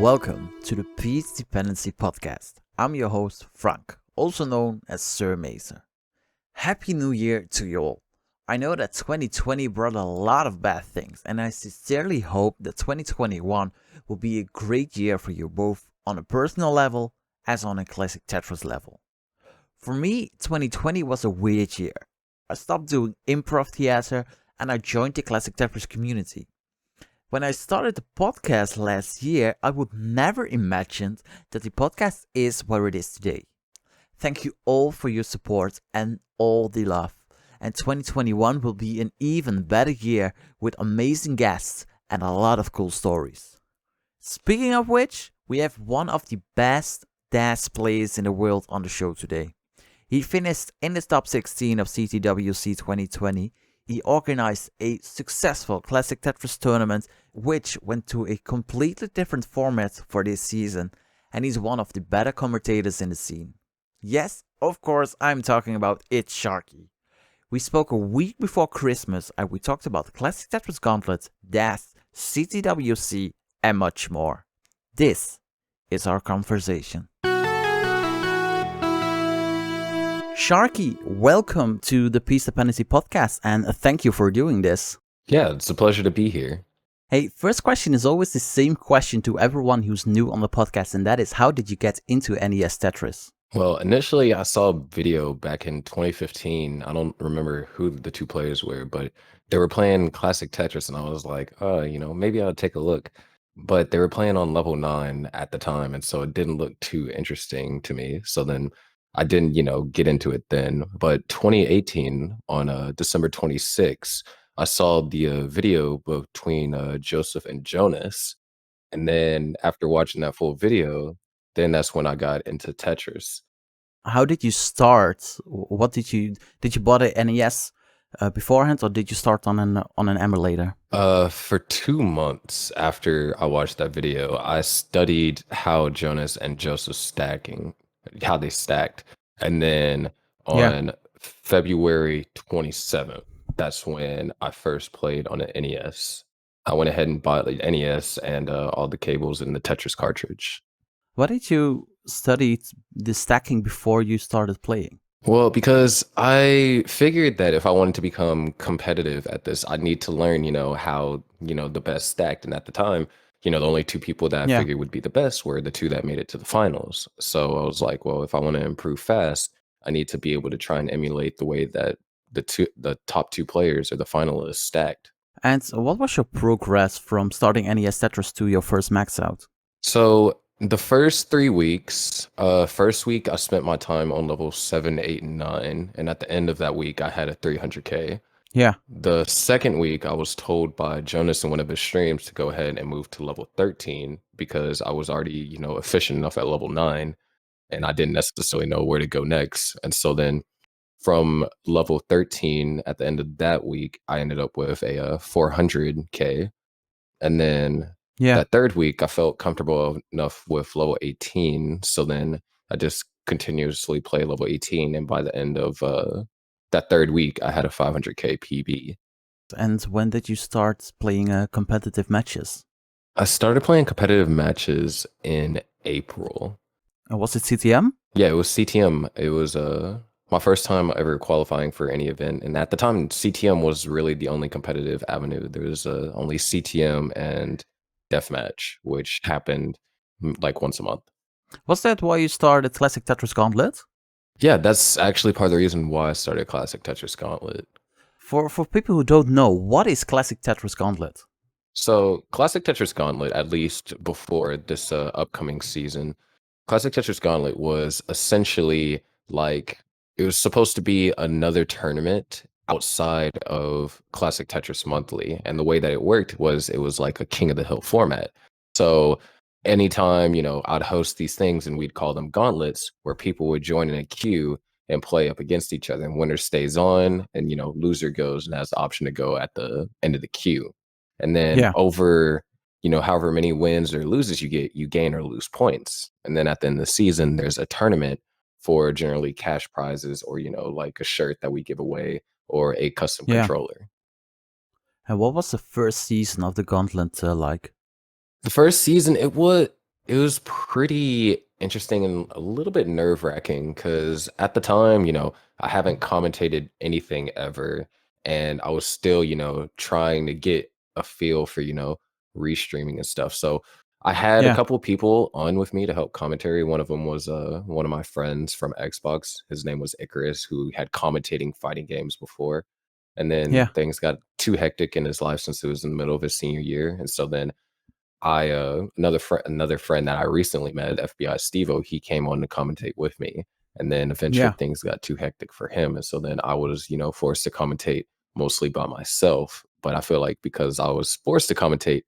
Welcome to the Dependency podcast. I'm your host, Frank, also known as Sir Mason. Happy New Year to you all. I know that 2020 brought a lot of bad things, and I sincerely hope that 2021 will be a great year for you both on a personal level as on a Classic Tetris level. For me, 2020 was a weird year. I stopped doing improv theater and I joined the Classic Tetris community. When I started the podcast last year, I would never imagined that the podcast is where it is today. Thank you all for your support and all the love. And 2021 will be an even better year with amazing guests and a lot of cool stories. Speaking of which, we have one of the best DAS players in the world on the show today. He finished in the top 16 of CTWC 2020. He organized a successful Classic Tetris tournament, which went to a completely different format for this season, and he's one of the better commentators in the scene. Yes, of course, I'm talking about ITZsharky. We spoke a week before Christmas, and we talked about Classic Tetris Gauntlet, DAS, CTWC, and much more. This is our conversation. Sharky, welcome to the Dependency podcast, and thank you for doing this. Yeah, it's a pleasure to be here. Hey, first question is always the same question to everyone who's new on the podcast, and that is, how did you get into NES Tetris? Well, initially I saw a video back in 2015. I don't remember who the two players were, but they were playing Classic Tetris, and I was like, maybe I'll take a look. But they were playing on level 9 at the time, and so it didn't look too interesting to me. So then I didn't, get into it then. But 2018, on December 26th, I saw the video between Joseph and Jonas. And then after watching that full video, then that's when I got into Tetris. How did you start? What did you bought a NES beforehand, or did you start on an emulator? For 2 months after I watched that video, I studied how Jonas and Joseph how they stacked. And then on February 27th, that's when I first played on an NES. I went ahead and bought the NES and all the cables and the Tetris cartridge. Why did you study the stacking before you started playing? Well, because I figured that if I wanted to become competitive at this, I'd need to learn, how, the best stacked. And at the time, the only two people that I figured would be the best were the two that made it to the finals. So I was like, well, if I want to improve fast, I need to be able to try and emulate the way that the top two players or the finalists stacked. And what was your progress from starting NES Tetris to your first max out? So the first 3 weeks, first week I spent my time on level 7, 8, and 9. And at the end of that week, I had a 300K. Yeah. The second week, I was told by Jonas in one of his streams to go ahead and move to level 13 because I was already, efficient enough at level 9 and I didn't necessarily know where to go next. And so then from level 13 at the end of that week, I ended up with a 400K. And then that third week, I felt comfortable enough with level 18. So then I just continuously play level 18. And by the end of that third week, I had a 500K PB. And when did you start playing competitive matches? I started playing competitive matches in April. Was it CTM? Yeah, it was CTM. It was my first time ever qualifying for any event. And at the time, CTM was really the only competitive avenue. There was only CTM and Deathmatch, which happened like once a month. Was that why you started Classic Tetris Gauntlet? Yeah, that's actually part of the reason why I started Classic Tetris Gauntlet. For people who don't know, what is Classic Tetris Gauntlet? So Classic Tetris Gauntlet, at least before this upcoming season, Classic Tetris Gauntlet was essentially like, it was supposed to be another tournament outside of Classic Tetris Monthly. And the way that it worked was it was like a King of the Hill format. So anytime, I'd host these things and we'd call them gauntlets, where people would join in a queue and play up against each other. And winner stays on and, loser goes and has the option to go at the end of the queue. And then over, however many wins or loses you get, you gain or lose points. And then at the end of the season, there's a tournament for generally cash prizes or, like a shirt that we give away or a custom controller. And what was the first season of the Gauntlet like? The first season, it was It was pretty interesting and a little bit nerve-wracking because at the time, I haven't commentated anything ever, and I was still, trying to get a feel for, restreaming and stuff. So I had a Yeah, couple of people on with me to help commentary. One of them was one of my friends from Xbox. His name was Icarus, who had commentating fighting games before. And then yeah, things got too hectic in his life since it was in the middle of his senior year. And so then another friend that I recently met at FBI, Stevo, he came on to commentate with me, and then eventually yeah. things got too hectic for him, and so then I was, forced to commentate mostly by myself. But I feel like because I was forced to commentate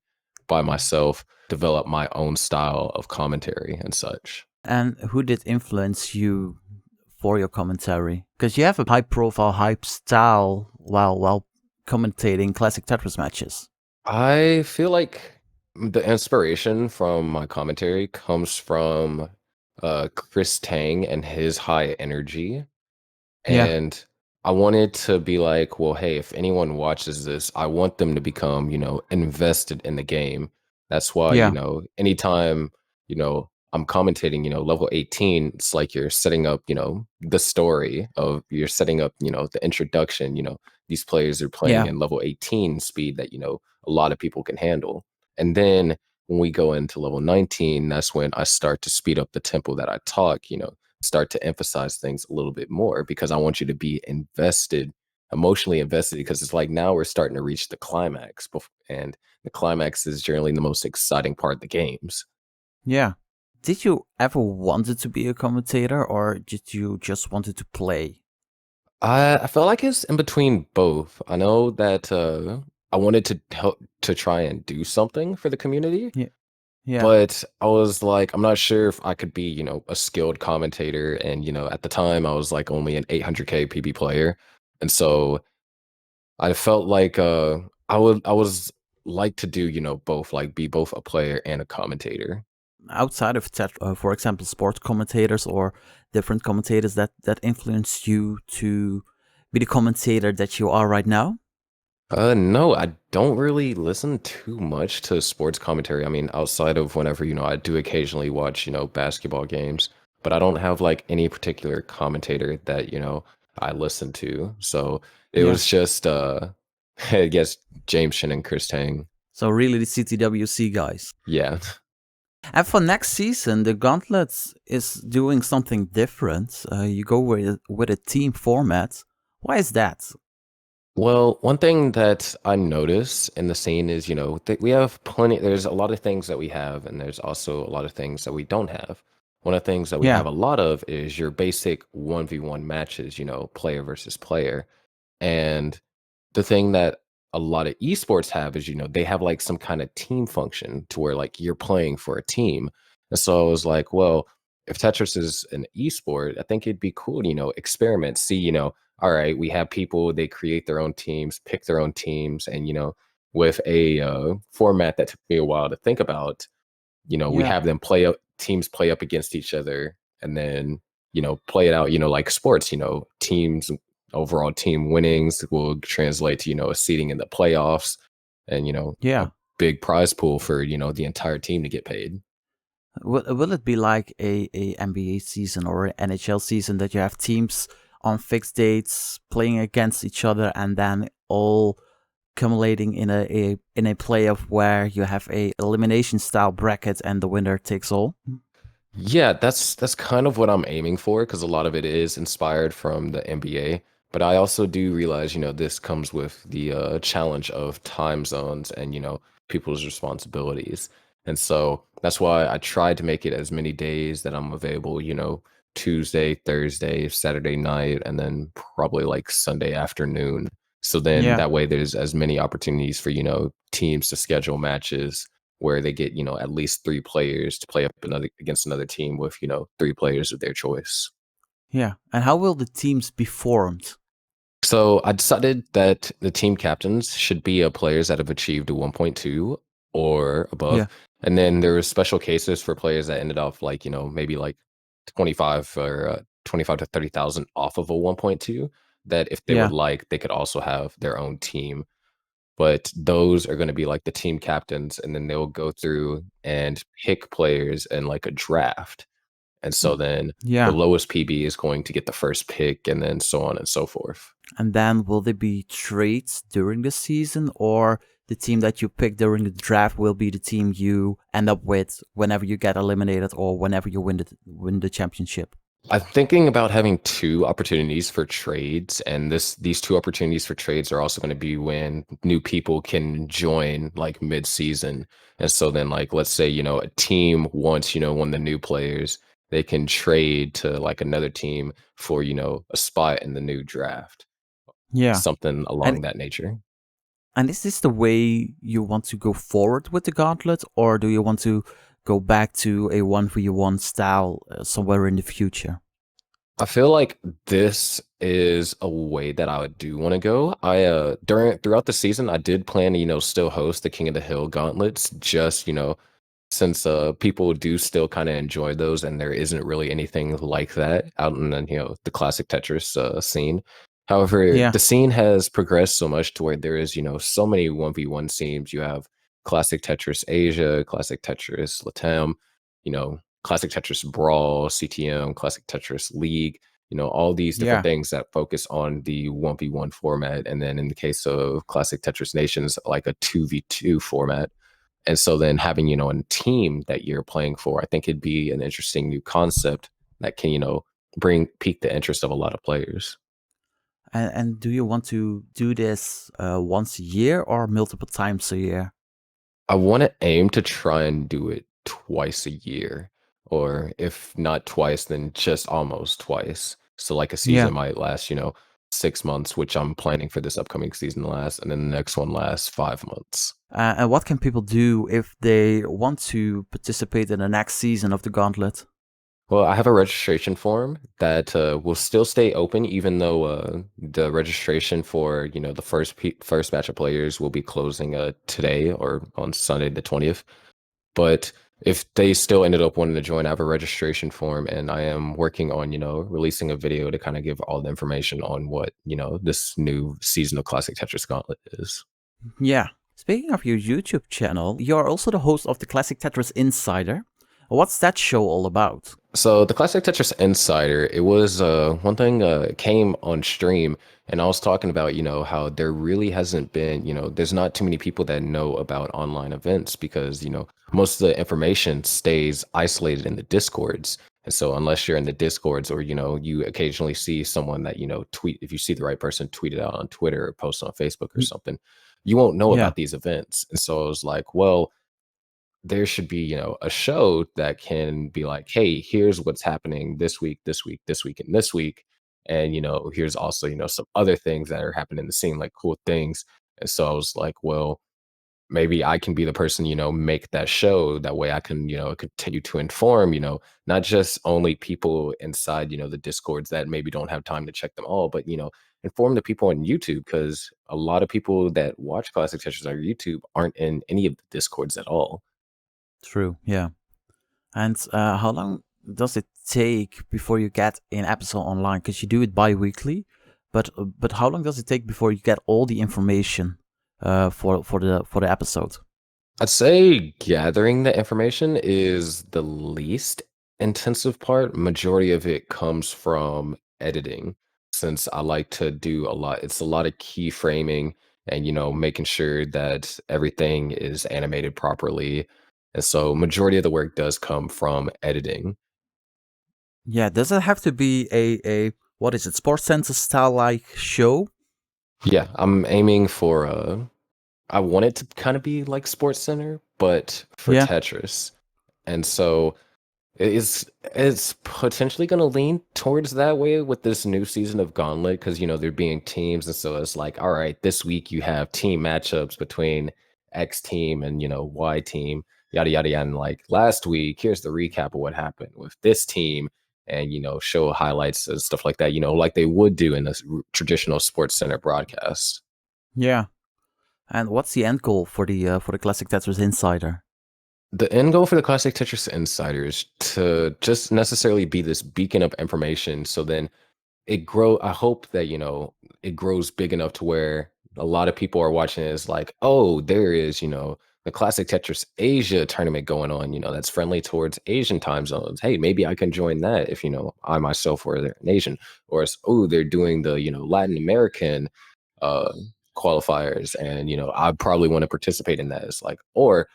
by myself, develop my own style of commentary and such. And who did influence you for your commentary? Because you have a high profile, hype style while commentating classic Tetris matches. I feel like the inspiration from my commentary comes from Chris Tang and his high energy. Yeah, And I wanted to be like, well, hey, if anyone watches this, I want them to become, invested in the game. That's why, yeah, anytime, I'm commentating, level 18, it's like you're setting up, the story of you're setting up, the introduction, these players are playing yeah, in level 18 speed that, a lot of people can handle. And then when we go into level 19, that's when I start to speed up the tempo that I talk, start to emphasize things a little bit more because I want you to be invested, emotionally invested, because it's like now we're starting to reach the climax. And the climax is generally the most exciting part of the games. yeah. Did you ever wanted to be a commentator, or did you just wanted to play? I felt like it's in between both. I know that I wanted to help to try and do something for the community, Yeah, yeah. but I was like, I'm not sure if I could be, a skilled commentator. And, at the time I was like only an 800K PB player. And so I felt like I was like to do, both, like be both a player and a commentator. Outside of for example, sports commentators or different commentators that influenced you to be the commentator that you are right now? No, I don't really listen too much to sports commentary. I mean, outside of whenever, I do occasionally watch, basketball games, but I don't have like any particular commentator that, I listen to. So it Yeah. was just I guess James Shin and Chris Tang. So really the CTWC guys. Yeah. And for next season, the Gauntlet is doing something different. You go with a team format. Why is that? Well, one thing that I notice in the scene is, we have plenty, there's a lot of things that we have, and there's also a lot of things that we don't have. One of the things that we Yeah, have a lot of is your basic 1v1 matches, player versus player. And the thing that a lot of esports have is, they have like some kind of team function to where like you're playing for a team. And so I was like, well, if Tetris is an esport, I think it'd be cool to, experiment, see, all right, we have people, they create their own teams, pick their own teams. And, with a format that took me a while to think about, we yeah, have them play up, teams play up against each other, and then, play it out, like sports, teams, overall team winnings will translate to, a seeding in the playoffs and, a yeah. big prize pool for, the entire team to get paid. Will it be like a NBA season or an NHL season that you have teams on fixed dates playing against each other and then all accumulating in a playoff where you have a elimination style bracket and the winner takes all? Yeah, that's kind of what I'm aiming for because a lot of it is inspired from the NBA. But I also do realize, this comes with the challenge of time zones and, people's responsibilities. And so that's why I tried to make it as many days that I'm available, Tuesday, Thursday, Saturday night, and then probably like Sunday afternoon. So then Yeah, that way there's as many opportunities for, teams to schedule matches where they get, at least three players to play up another against another team with, three players of their choice. yeah. And how will the teams be formed? So I decided that the team captains should be players that have achieved a 1.2 or above. Yeah, And then there were special cases for players that ended off like, maybe like 25 or 25 to 30,000 off of a 1.2 that if they would yeah. like, they could also have their own team. but those are going to be like the team captains, and then they'll go through and pick players in like a draft. And so then the Yeah. lowest PB is going to get the first pick, and then so on and so forth. And then will there be trades during the season, or the team that you pick during the draft will be the team you end up with whenever you get eliminated or whenever you win the championship? I'm thinking about having two opportunities for trades, and these two opportunities for trades are also going to be when new people can join like mid-season. And so then like let's say, a team wants, one of the new players, they can trade to like another team for, a spot in the new draft. Yeah. Something along that nature. And is this the way you want to go forward with the gauntlet, or do you want to go back to a 1v1 style somewhere in the future? I feel like this is a way that I do want to go. I throughout the season, I did plan to, still host the King of the Hill gauntlets, just, since people do still kind of enjoy those, and there isn't really anything like that out in the the classic Tetris scene. However, Yeah. the scene has progressed so much to where there is, so many 1v1 scenes. You have Classic Tetris Asia, Classic Tetris Latam, Classic Tetris Brawl, CTM, Classic Tetris League, all these different Yeah. things that focus on the 1v1 format. And then in the case of Classic Tetris Nations, like a 2v2 format. And so then having, a team that you're playing for, I think it'd be an interesting new concept that can, pique the interest of a lot of players. And do you want to do this once a year or multiple times a year? I want to aim to try and do it twice a year, or if not twice, then just almost twice. So like a Yeah. season might last, 6 months, which I'm planning for this upcoming season to last, and then the next one lasts 5 months. And what can people do if they want to participate in the next season of the gauntlet? Well, I have a registration form that will still stay open, even though the registration for the first batch of players will be closing today or on Sunday the 20th. But if they still ended up wanting to join, I have a registration form, and I am working on releasing a video to kind of give all the information on what this new season of Classic Tetris Gauntlet is. Yeah. Speaking of your YouTube channel, you're also the host of the Classic Tetris Insider. What's that show all about? So the Classic Tetris Insider, it was one thing came on stream, and I was talking about how there really hasn't been there's not too many people that know about online events because most of the information stays isolated in the discords. And so unless you're in the discords or you occasionally see someone that tweet, if you see the right person tweet it out on Twitter or post on Facebook or something, you won't know Yeah. about these events. And so I was like, well, there should be, a show that can be like, hey, here's what's happening this week, this week, this week, and this week. And, here's also, some other things that are happening in the scene, like cool things. And so I was like, well, maybe I can be the person, make that show. That way I can, continue to inform, not just only people inside, the discords that maybe don't have time to check them all, but, inform the people on YouTube, because a lot of people that watch Classic Tetris on YouTube aren't in any of the discords at all. True. Yeah. And how long does it take before you get an episode online? Because you do it bi-weekly, but how long does it take before you get all the information for the episode? I'd say gathering the information is the least intensive part. Majority of it comes from editing, since I like to do a lot. It's a lot of keyframing and making sure that everything is animated properly. And so majority of the work does come from editing. Yeah, does it have to be a what is it, Sports Center style like show? Yeah, I'm aiming for I want it to kind of be like Sports Center, but for Yeah. Tetris. And so it's potentially going to lean towards that way with this new season of Gauntlet, because they're being teams, and so it's like, all right, this week you have team matchups between X team and Y team, yada yada yada. And like last week, here's the recap of what happened with this team, and show highlights and stuff like that, like they would do in a traditional Sports Center broadcast. Yeah. And what's the end goal for the Classic Tetris Insider? The end goal for the Classic Tetris Insider is to just necessarily be this beacon of information. So then I hope that, it grows big enough to where a lot of people are watching it as like, oh, there is, the Classic Tetris Asia tournament going on, that's friendly towards Asian time zones. Hey, maybe I can join that if, I myself were an Asian. Or it's, oh, they're doing the, Latin American uh qualifiers, and I probably want to participate in that. It's like, or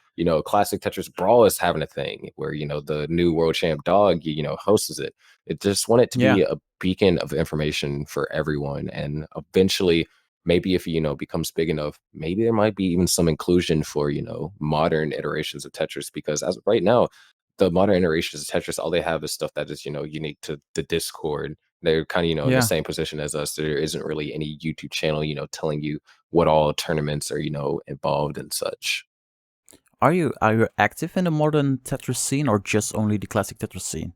Classic Tetris Brawl is having a thing where the new world champ Dog hosts it. It just want it to Yeah. be a beacon of information for everyone, and eventually maybe if becomes big enough, maybe there might be even some inclusion for modern iterations of Tetris, because as of right now, the modern iterations of Tetris, all they have is stuff that is unique to the Discord. They're kind of in the Yeah. same position as us. There isn't really any YouTube channel telling you what all tournaments are involved and such. Are you active in the modern Tetris scene or just only the classic Tetris scene?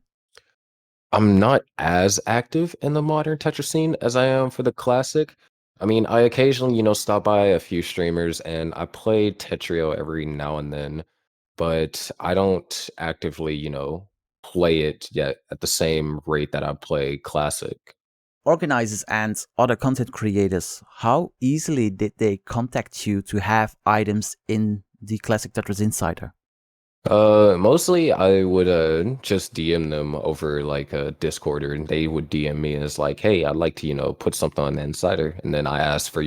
I'm not as active in the modern Tetris scene as I am for the classic. I mean, I occasionally, stop by a few streamers and I play Tetrio every now and then, but I don't actively, play it yet at the same rate that I play classic. Organizers and other content creators, how easily did they contact you to have items in the Classic Tetris Insider? Mostly I would just DM them over like a Discord, and they would DM me as like, hey, I'd like to, put something on the Insider. And then I ask for,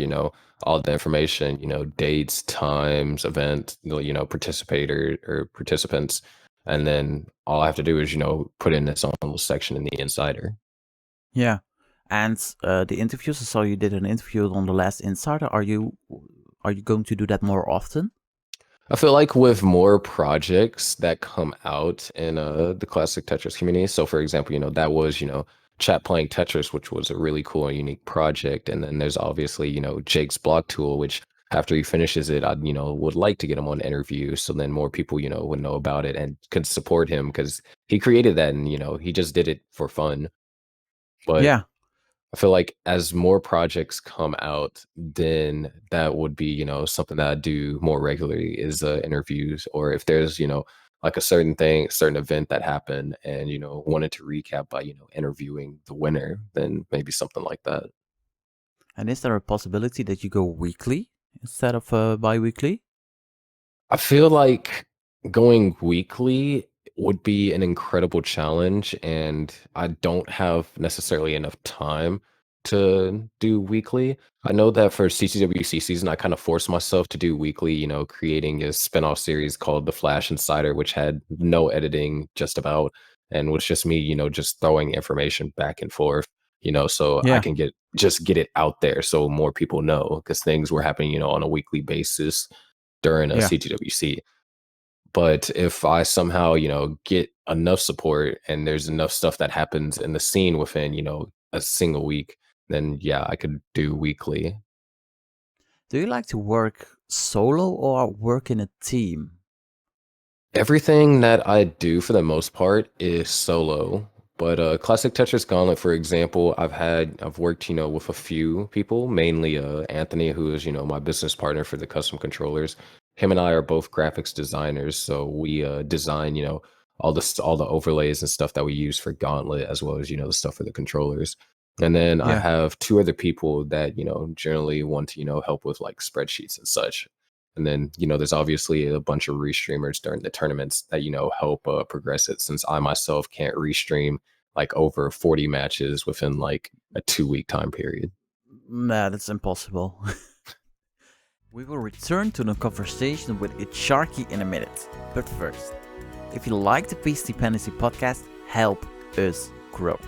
all the information, dates, times, event, participator or participants. And then all I have to do is, put in this on the section in the Insider. Yeah. And the interviews, I saw you did an interview on the last Insider. Are you going to do that more often? I feel like with more projects that come out in the Classic Tetris community. So, for example, that was, Chat Playing Tetris, which was a really cool and unique project. And then there's obviously, Jake's Block Tool, which after he finishes it, I, would like to get him on interview. So then more people, would know about it and could support him because he created that and, he just did it for fun. But Yeah. I feel like as more projects come out, then that would be, something that I do more regularly is interviews, or if there's, like a certain thing, certain event that happened and, wanted to recap by, interviewing the winner, then maybe something like that. And is there a possibility that you go weekly instead of bi-weekly? I feel like going weekly would be an incredible challenge, and I don't have necessarily enough time to do weekly. I know that for CTWC season, I kind of forced myself to do weekly, creating a spin-off series called The Flash Insider, which had no editing just about, and was just me, just throwing information back and forth, so I Yeah. can get it out there so more people know, because things were happening, on a weekly basis during a Yeah. CTWC. But if I somehow, get enough support and there's enough stuff that happens in the scene within, a single week, then yeah, I could do weekly. Do you like to work solo or work in a team? Everything that I do for the most part is solo. But Classic Tetris Gauntlet, for example, I've worked, with a few people, mainly Anthony, who is, my business partner for the custom controllers. Him and I are both graphics designers, so we design, all the overlays and stuff that we use for Gauntlet, as well as, the stuff for the controllers. And then I Yeah. have two other people that, generally want to, help with like spreadsheets and such. And then, there's obviously a bunch of restreamers during the tournaments that, help progress it, since I myself can't restream like over 40 matches within like a 2-week time period. Nah, that's impossible. We will return to the conversation with ITZsharky in a minute. But first, if you like the Peace Dependency podcast, help us grow.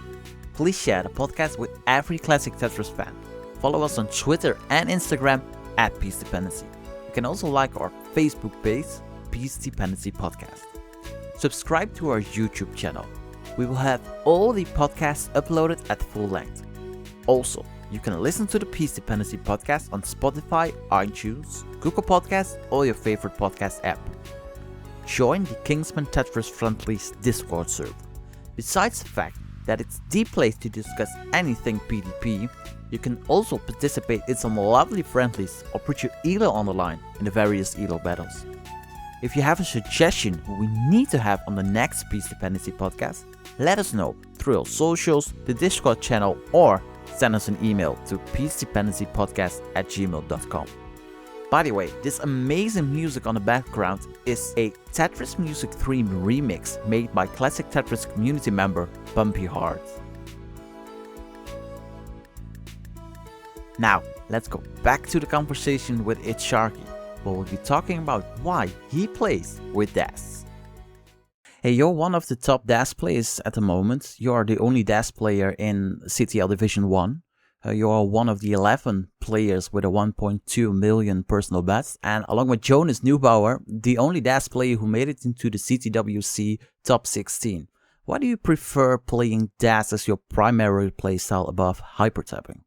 Please share the podcast with every Classic Tetris fan. Follow us on Twitter and Instagram at Peace Dependency. You can also like our Facebook page, Peace Dependency Podcast. Subscribe to our YouTube channel. We will have all the podcasts uploaded at full length. Also, you can listen to the Peace Dependency Podcast on Spotify, iTunes, Google Podcasts, or your favorite podcast app. Join the Kingsman Tetris Friendlies Discord server. Besides the fact that it's the place to discuss anything PDP, you can also participate in some lovely friendlies or put your ELO on the line in the various ELO battles. If you have a suggestion who we need to have on the next Peace Dependency podcast, let us know through our socials, the Discord channel, or send us an email to peacedependencypodcast@gmail.com. By the way, this amazing music on the background is a Tetris Music 3 remix made by Classic Tetris community member Bumpy Heart. Now, let's go back to the conversation with ITZsharky, where we'll be talking about why he plays with DAS. Hey, you're one of the top DAS players at the moment. You are the only DAS player in CTL Division 1. You are one of the 11 players with a 1.2 million personal best, and along with Jonas Neubauer, the only DAS player who made it into the CTWC top 16. Why do you prefer playing DAS as your primary playstyle above hypertapping?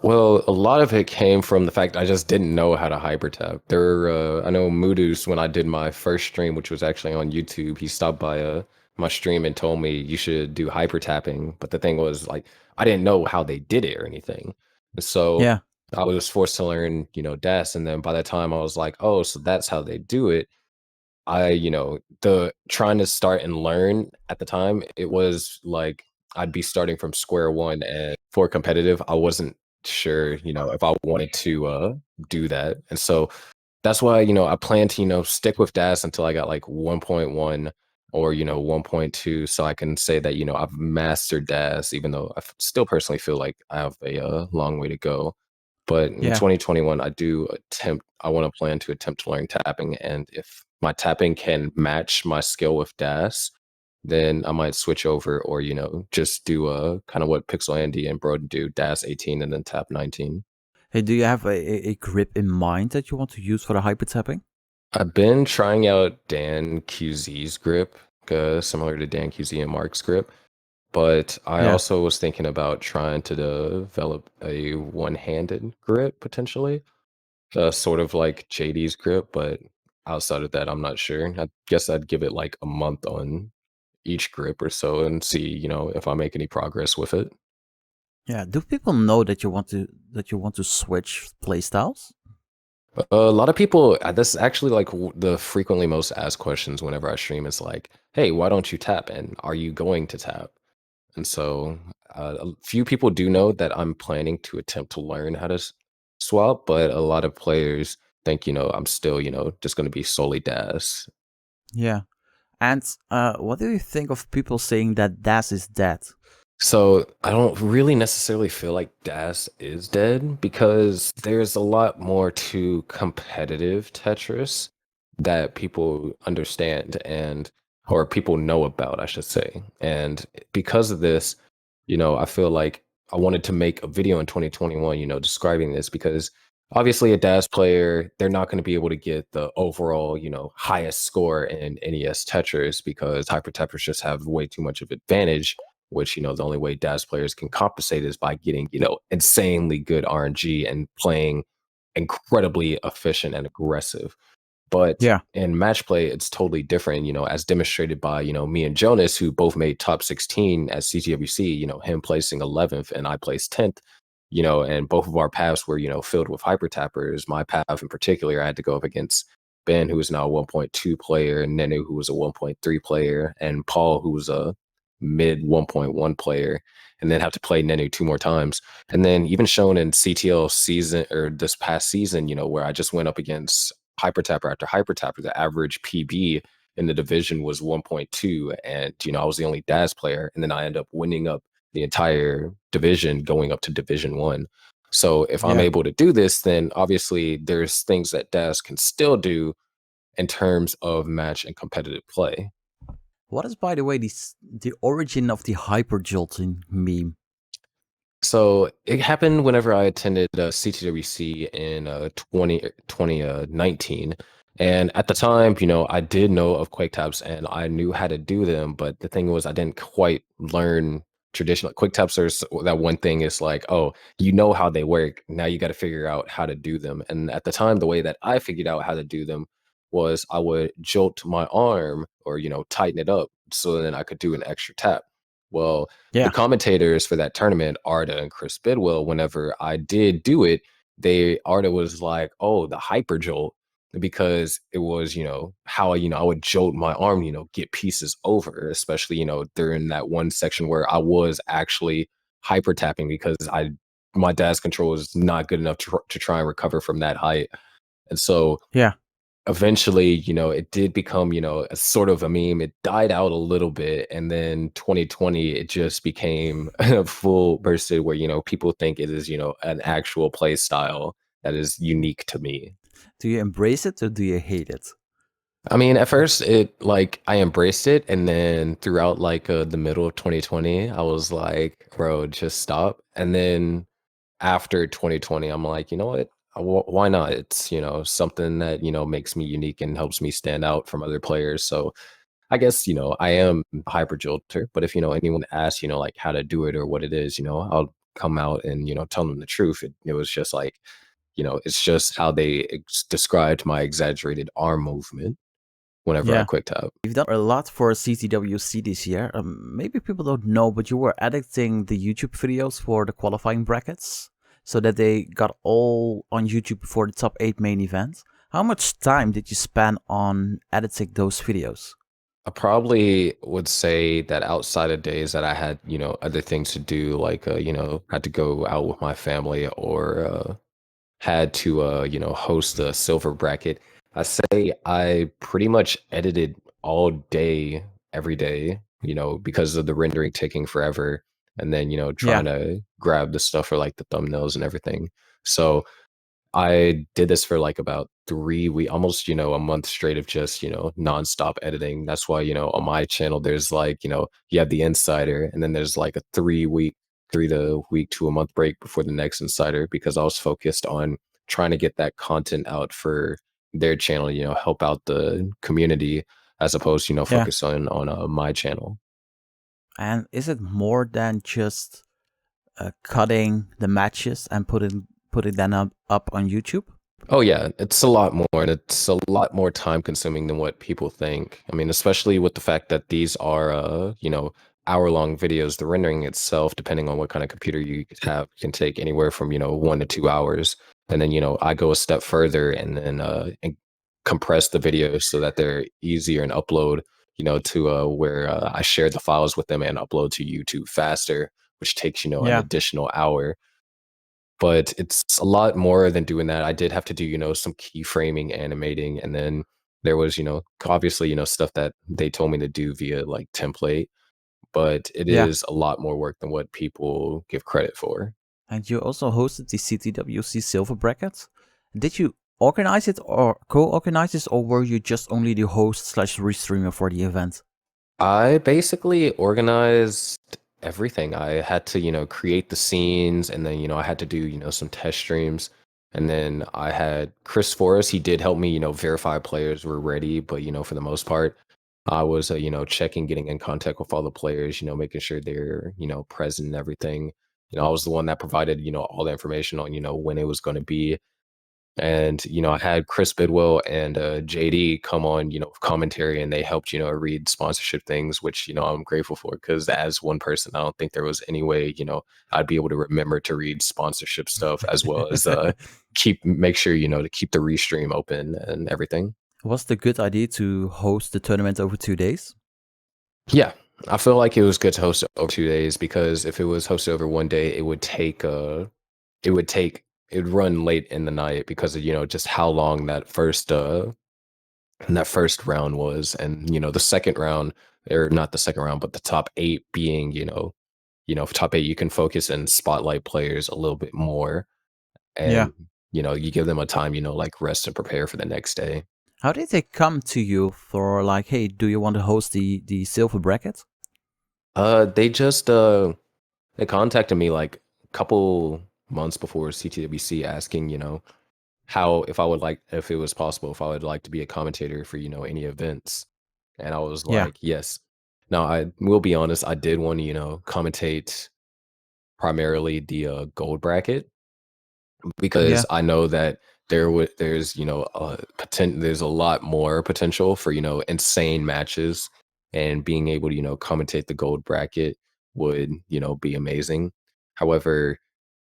Well, a lot of it came from the fact I just didn't know how to hypertap. I know Moodus, when I did my first stream, which was actually on YouTube, he stopped by my stream and told me you should do hypertapping. But the thing was, like, I didn't know how they did it or anything. So Yeah. I was forced to learn, DAS. And then by the time I was like, oh, so that's how they do it. The trying to start and learn at the time, it was like I'd be starting from square one, and for competitive, I wasn't sure, if I wanted to do that. And so that's why, I plan to, stick with DAS until I got like 1.1 or, 1.2, so I can say that, I've mastered DAS, even though I still personally feel like I have a long way to go. But in 2021, I want to plan to attempt to learn tapping. And if my tapping can match my skill with DAS, then I might switch over or, just do kind of what Pixel Andy and Broden do, DAS 18 and then tap 19. Hey, do you have a grip in mind that you want to use for the hypertapping? I've been trying out Dan QZ's grip, similar to Dan QZ and Mark's grip. But I also was thinking about trying to develop a one-handed grip, potentially. Sort of like JD's grip, but outside of that, I'm not sure. I guess I'd give it like a month on each grip or so and see, if I make any progress with it. Yeah. Do people know that you want to switch playstyles? A lot of people, that's actually like the frequently most asked questions whenever I stream is like, hey, why don't you tap? And are you going to tap? And so a few people do know that I'm planning to attempt to learn how to swap, but a lot of players think, I'm still, just going to be solely DAS. Yeah. And what do you think of people saying that DAS is dead? So I don't really necessarily feel like DAS is dead because there's a lot more to competitive Tetris that people understand or people know about, I should say. And because of this, I feel like I wanted to make a video in 2021, describing this because obviously a DAS player, they're not going to be able to get the overall, highest score in NES Tetris because Hyper Tetris just have way too much of advantage, which, the only way DAS players can compensate is by getting, insanely good RNG and playing incredibly efficient and aggressive. But in match play, it's totally different, as demonstrated by, me and Jonas, who both made top 16 at CTWC, him placing 11th and I placed 10th, and both of our paths were, filled with hyper tappers. My path in particular, I had to go up against Ben, who is now a 1.2 player, Nenu, who was a 1.3 player, and Paul, who was a mid 1.1 player, and then have to play Nenu 2 more times. And then even shown in CTL season or this past season, where I just went up against hypertapper after hypertapper, the average PB in the division was 1.2, and I was the only DAS player, and then I end up winning up the entire division, going up to Division 1. So if I'm able to do this, then obviously there's things that DAS can still do in terms of match and competitive play. What is, by the way, the origin of the Hyperjolting meme? So it happened whenever I attended CTWC in 2019. And at the time, I did know of quick taps and I knew how to do them. But the thing was, I didn't quite learn traditional quick taps. That one thing is like, oh, you know how they work. Now you got to figure out how to do them. And at the time, the way that I figured out how to do them was I would jolt my arm or, tighten it up so then I could do an extra tap. Well, the commentators for that tournament, Arda and Chris Bidwell, whenever I did do it, Arda was like, oh, the Hyperjolt, because it was, how, I would jolt my arm, get pieces over, especially, during that one section where I was actually hyper tapping because my dad's control is not good enough to try and recover from that height. And so Yeah. eventually, it did become, a sort of a meme. It died out a little bit. And then 2020, it just became full bursted where, people think it is, an actual play style that is unique to me. Do you embrace it or do you hate it? I mean, at first I embraced it, and then throughout the middle of 2020, I was like, bro, just stop. And then after 2020, I'm like, you know what? Why not? It's, something that, makes me unique and helps me stand out from other players. So I guess, I am a Hyperjolter, but if, anyone asks, like how to do it or what it is, I'll come out and, tell them the truth. It was just like, it's just how they described my exaggerated arm movement whenever I Yeah. quick tap. You've done a lot for CTWC this year. Maybe people don't know, but you were editing the YouTube videos for the qualifying brackets so that they got all on YouTube before the top 8 main events. How much time did you spend on editing those videos? I probably would say that outside of days that I had, other things to do, like, had to go out with my family or had to, host a silver bracket. I say I pretty much edited all day, every day, because of the rendering taking forever. And then, Yeah. trying to grab the stuff for like the thumbnails and everything. So I did this for like about 3 weeks, almost, a month straight of just, nonstop editing. That's why, on my channel, there's like, you have the insider and then there's like a 3 to a month break before the next insider because I was focused on trying to get that content out for their channel, help out the community as opposed to, Yeah. focus on my channel. And is it more than just cutting the matches and putting them up on YouTube? Oh yeah, it's a lot more, and it's a lot more time consuming than what people think. I mean, especially with the fact that these are hour-long videos. The rendering itself, depending on what kind of computer you have, can take anywhere from 1 to 2 hours. And then I go a step further and then and compress the videos so that they're easier and upload to where I share the files with them and upload to YouTube faster, which takes an Yeah. additional hour. But it's a lot more than doing that. I did have to do, some keyframing, animating, and then there was, obviously, stuff that they told me to do via like template, but it Yeah. is a lot more work than what people give credit for. And you also hosted the CTWC Silver Bracket. Did you organize it or co-organize it, or were you just only the host slash restreamer for the event? I basically organized everything. I had to, create the scenes and then, I had to do, some test streams. And then I had Chris Forrest. He did help me, verify players were ready. But, for the most part, I was, checking, getting in contact with all the players, making sure they're, present and everything. I was the one that provided, all the information on, when it was going to be. And, I had Chris Bidwell and JD come on, commentary, and they helped, read sponsorship things, which, I'm grateful for because as one person, I don't think there was any way, I'd be able to remember to read sponsorship stuff as well as make sure, to keep the restream open and everything. Was it a good idea to host the tournament over 2 days? Yeah, I feel like it was good to host it over 2 days because if it was hosted over one day, it would take it'd run late in the night because of just how long that first round was. And the second round, or not the second round, but the top 8 being top 8, you can focus and spotlight players a little bit more, Yeah. and you give them a time like rest and prepare for the next day. How did they come to you for like, hey, do you want to host the Silver Bracket? They just they contacted me like a couple months before CTWC asking how if it was possible if I would like to be a commentator for any events. And I was Yeah. like, yes. Now I will be honest, I did want to commentate primarily the gold bracket because Yeah. I know that there's there's a lot more potential for insane matches, and being able to commentate the gold bracket would be amazing. However,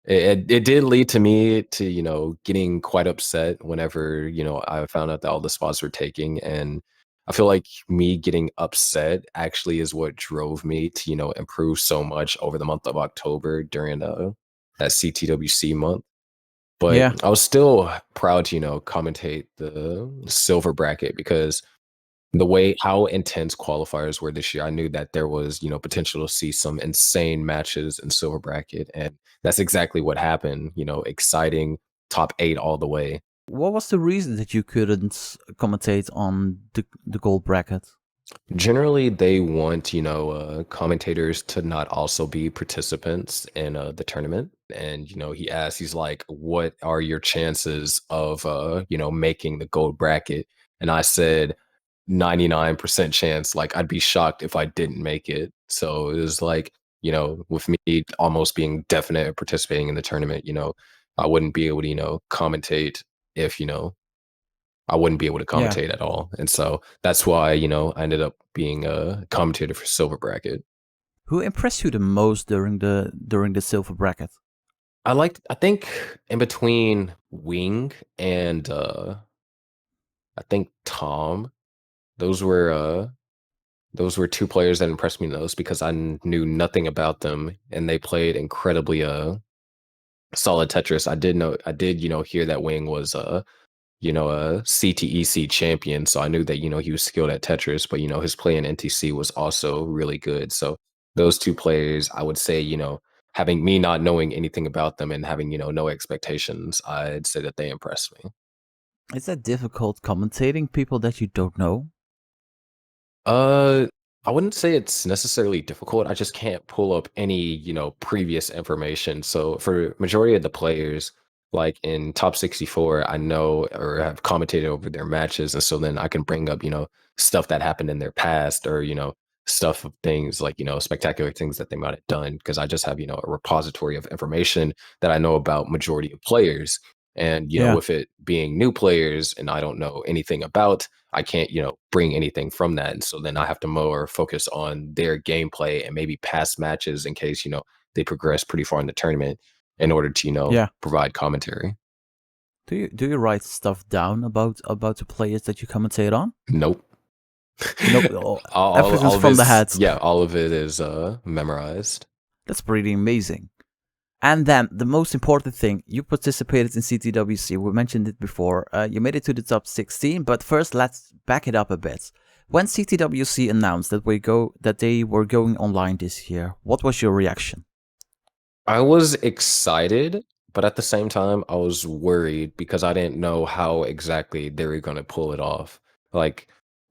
it did lead to me to getting quite upset whenever I found out that all the spots were taking. And I feel like me getting upset actually is what drove me to, improve so much over the month of October during that CTWC month. But Yeah. I was still proud to, commentate the silver bracket because the way how intense qualifiers were this year, I knew that there was, potential to see some insane matches in silver bracket. And that's exactly what happened, exciting top 8 all the way. What was the reason that you couldn't commentate on the gold bracket? Generally, they want, commentators to not also be participants in the tournament. And, he asked, he's like, what are your chances of, making the gold bracket? And I said, 99% chance. Like, I'd be shocked if I didn't make it. So it was like, with me almost being definite of participating in the tournament, I wouldn't be able to, commentate if, I wouldn't be able to Yeah. commentate at all. And so that's why, I ended up being a commentator for Silver Bracket. Who impressed you the most during the silver bracket? I think in between Wing and I think Tom, those were two players that impressed me the most because I knew nothing about them and they played incredibly solid Tetris. I did, hear that Wing was a CTEC champion. So I knew that, he was skilled at Tetris, but, his play in NTC was also really good. So those two players, I would say, having me not knowing anything about them and having, no expectations, I'd say that they impressed me. Is that difficult commentating people that you don't know? Uh, I wouldn't say it's necessarily difficult. I just can't pull up any, previous information. So for majority of the players, like in top 64, I know or have commentated over their matches. And so then I can bring up, stuff that happened in their past or, stuff of things like, spectacular things that they might have done. Cause I just have, a repository of information that I know about majority of players. And, Yeah. with it being new players and I don't know anything about, I can't, bring anything from that. And so then I have to more focus on their gameplay and maybe past matches in case, they progress pretty far in the tournament in order to, Yeah. provide commentary. Do you write stuff down about the players that you commentate on? Nope. Nope. Everything's All of from the this, head. yeah, all of it is memorized. That's pretty amazing. And then the most important thing, you participated in CTWC. We mentioned it before. You made it to the top 16, but first let's back it up a bit. When CTWC announced that they were going online this year, what was your reaction? I was excited, but at the same time, I was worried because I didn't know how exactly they were going to pull it off. Like,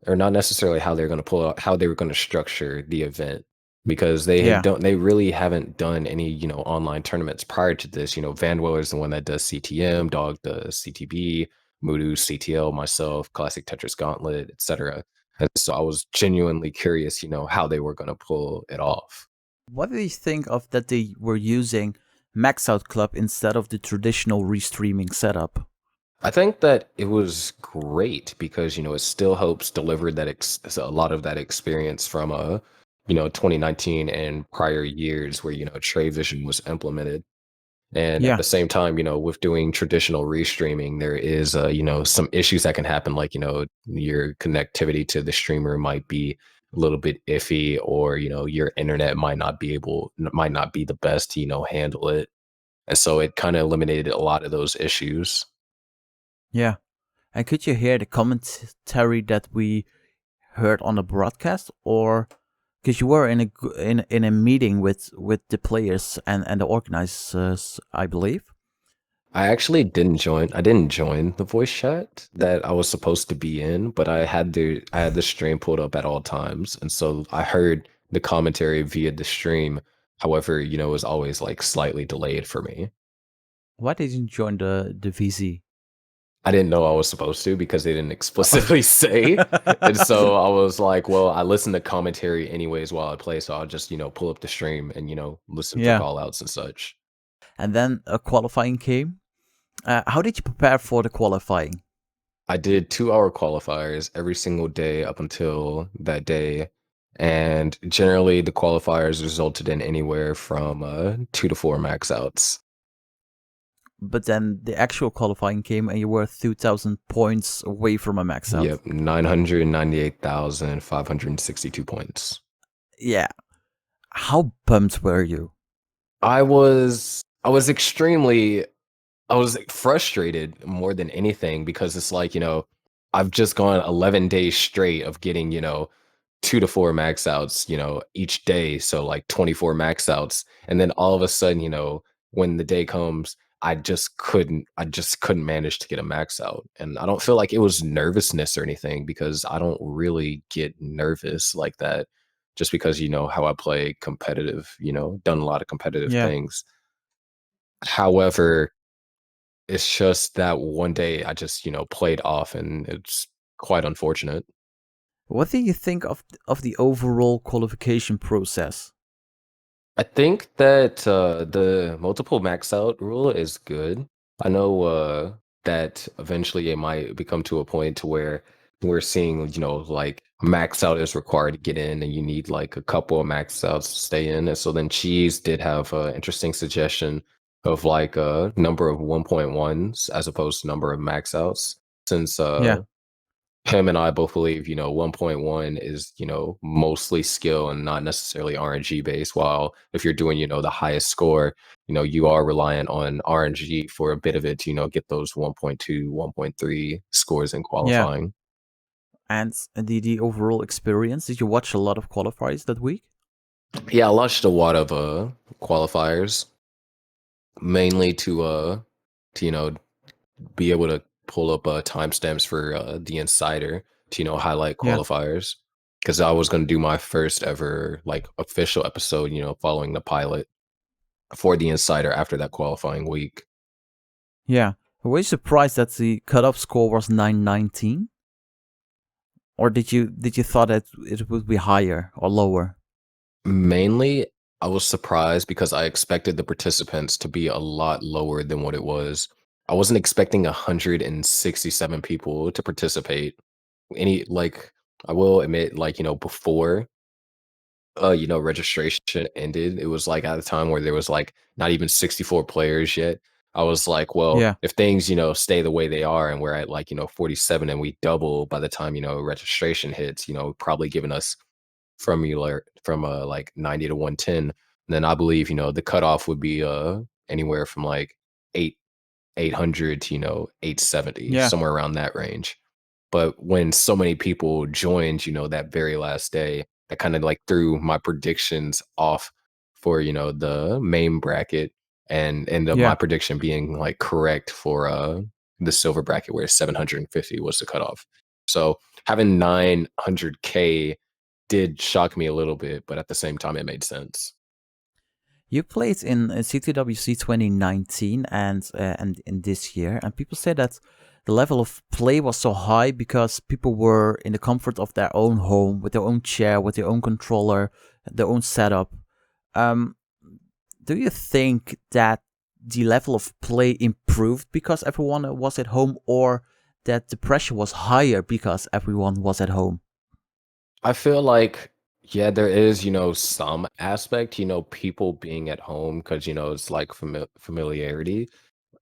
or not necessarily how they're going to pull out, how they were going to structure the event because Yeah. they really haven't done any, online tournaments prior to this. Vanwiller is the one that does CTM, Dog does CTB, Mudu, CTL, myself, Classic Tetris Gauntlet, etc. And so I was genuinely curious, how they were going to pull it off. What do you think of that they were using Max Out Club instead of the traditional restreaming setup? I think that it was great because it still helps deliver that a lot of that experience from 2019 and prior years where Tray Vision was implemented. And at Yeah. the same time, with doing traditional restreaming, there is some issues that can happen, like your connectivity to the streamer might be a little bit iffy, or your internet might not be the best to handle it, and so it kind of eliminated a lot of those issues. Yeah. And could you hear the commentary that we heard on the broadcast, or because you were in a meeting with the players and the organizers, I believe? I actually didn't join. I didn't join the voice chat that I was supposed to be in, but I had the stream pulled up at all times, and so I heard the commentary via the stream. However, it was always like slightly delayed for me. Why didn't you join the VZ? I didn't know I was supposed to because they didn't explicitly say. And so I was like, well, I listen to commentary anyways while I play, so I'll just, pull up the stream and, listen for Yeah. call outs and such. And then a qualifying came. How did you prepare for the qualifying? I did 2-hour qualifiers every single day up until that day. And generally the qualifiers resulted in anywhere from 2 to 4 max outs. but then the actual qualifying came and you were 2,000 points away from a max out. Yep, 998,562 points. Yeah. How pumped were you? I was extremely I was frustrated more than anything because it's like, I've just gone 11 days straight of getting, 2 to 4 max outs, each day. So like 24 max outs. And then all of a sudden, when the day comes, I just couldn't manage to get a max out. And I don't feel like it was nervousness or anything because I don't really get nervous like that just because, how I play competitive, done a lot of competitive Yeah. things. However, it's just that one day I just, played off and it's quite unfortunate. What do you think of the overall qualification process? I think that the multiple max out rule is good. I know that eventually it might become to a point to where we're seeing, like max out is required to get in and you need like a couple of max outs to stay in. And so then Cheese did have an interesting suggestion of like a number of 1.1s as opposed to number of max outs since Yeah. him and I both believe, 1.1 is, mostly skill and not necessarily RNG based. While if you're doing, the highest score, you are reliant on RNG for a bit of it to, get those 1.2, 1.3 scores in Yeah. qualifying. And the overall experience, did you watch a lot of qualifiers that week? Yeah, I watched a lot of qualifiers, mainly to be able to pull up timestamps for the Insider to highlight Yeah. qualifiers because I was going to do my first ever like official episode, following the pilot for the Insider after that qualifying week. Yeah. Were you surprised that the cutoff score was 919? Or did you thought that it would be higher or lower? Mainly, I was surprised because I expected the participants to be a lot lower than what it was. I wasn't expecting 167 people to participate. I will admit, before registration ended, it was like at a time where there was like not even 64 players yet. I was like, well, Yeah. if things, stay the way they are and we're at like, 47 and we double by the time, registration hits, probably giving us from like 90 to 110, then I believe, the cutoff would be anywhere from like 800 to, 870, Yeah. somewhere around that range. But when so many people joined, that very last day, that kind of like threw my predictions off for, the main bracket and ended up my Yeah. prediction being like correct for the silver bracket where 750 was the cutoff. So having 900K did shock me a little bit, but at the same time, it made sense. You played in CTWC 2019 and in this year, and people say that the level of play was so high because people were in the comfort of their own home with their own chair, with their own controller, their own setup. Um, do you think that the level of play improved because everyone was at home, or that the pressure was higher because everyone was at home? I feel like, yeah, there is, some aspect, people being at home because, it's like familiarity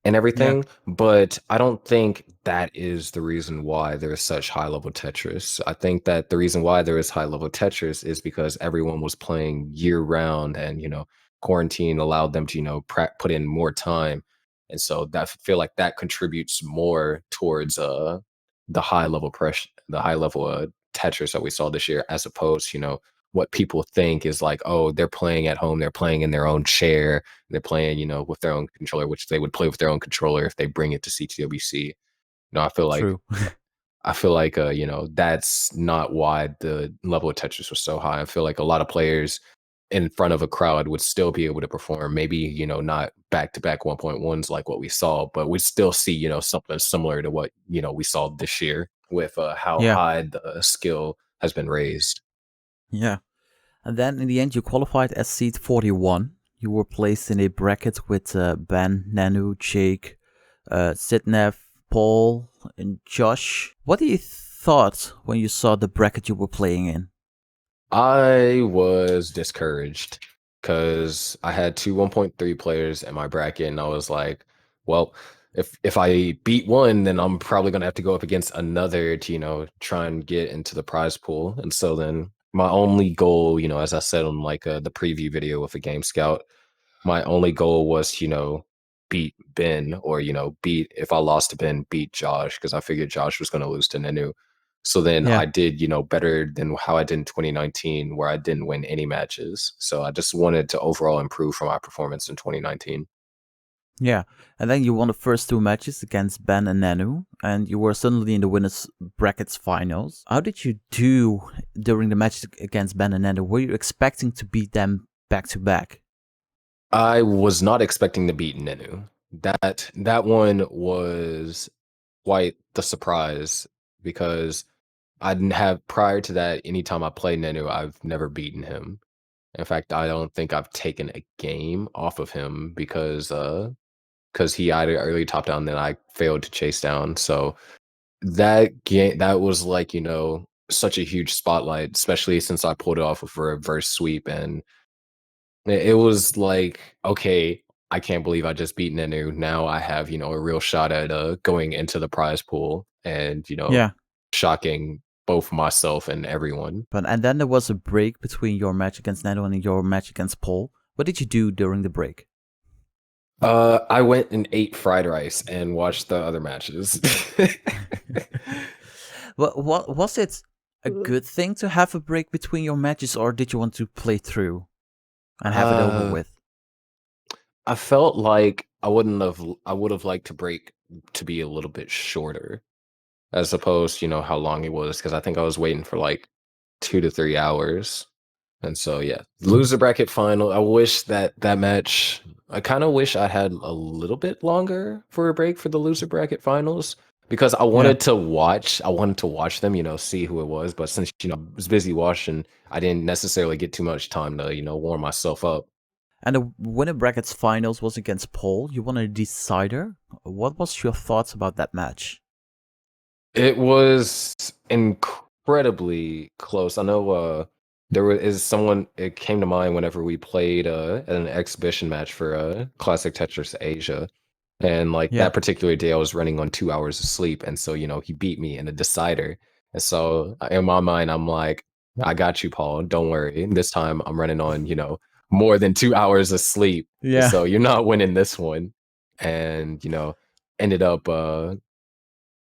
and Yeah, everything. But I don't think that is the reason why there is such high level Tetris. I think that the reason why there is high level Tetris is because everyone was playing year round and, quarantine allowed them to, put in more time. And so that I feel like that contributes more towards the high level pressure, the high level Tetris that we saw this year, as opposed, what people think is like, oh, they're playing at home, they're playing in their own chair, they're playing, with their own controller, which they would play with their own controller if they bring it to CTWC. I feel like true. that's not why the level of Tetris was so high. I feel like a lot of players in front of a crowd would still be able to perform. Maybe, not back to back 1.1s like what we saw, but we'd still see, something similar to what, we saw this year with how Yeah, high the skill has been raised. yeah. And then in the end, you qualified as seed 41. You were placed in a bracket with Ben, Nanu, Jake, Sidnev, Paul, and Josh. What did you thought when you saw the bracket you were playing in? I was discouraged because I had two 1.3 players in my bracket, and I was like, well, if I beat one, then I'm probably gonna have to go up against another to, try and get into the prize pool. And so then my only goal, as I said on like the preview video with a Game Scout, my only goal was, beat Ben, or, beat, if I lost to Ben, beat Josh, because I figured Josh was gonna lose to Nenu. So then Yeah. I did, better than how I did in 2019, where I didn't win any matches. So I just wanted to overall improve from my performance in 2019. Yeah, and then you won the first two matches against Ben and Nanu, and you were suddenly in the winners brackets finals. How did you do during the match against Ben and Nanu? Were you expecting to beat them back to back? I was not expecting to beat Nenu. That one was quite the surprise, because I didn't have, prior to that, anytime I played Nenu, I've never beaten him. In fact, I don't think I've taken a game off of him because he either early top down, then I failed to chase down. So that game, that was like, such a huge spotlight, especially since I pulled it off with a reverse sweep. And it was like, okay, I can't believe I just beat Nenu. Now I have, a real shot at going into the prize pool and, Yeah, shocking both myself and everyone. and then there was a break between your match against Nanu and your match against Paul. What did you do during the break? I went and ate fried rice and watched the other matches. What was it a good thing to have a break between your matches, or did you want to play through and have it over with? I felt like I would have liked to break to be a little bit shorter, as opposed, how long it was, because I think I was waiting for like 2 to 3 hours. And so, yeah, loser bracket final. I wish that match, I kind of wish I had a little bit longer for a break for the loser bracket finals, because I wanted to watch them, see who it was. But since, I was busy watching, I didn't necessarily get too much time to, warm myself up. And the winner brackets finals was against Paul. You won a decider. What was your thoughts about that match? It was incredibly close. I know it came to mind whenever we played an exhibition match for Classic Tetris Asia. And like Yeah. that particular day, I was running on 2 hours of sleep. And so, he beat me in a decider. And so in my mind, I'm like, I got you, Paul. Don't worry. This time I'm running on, more than 2 hours of sleep. Yeah. So you're not winning this one. And,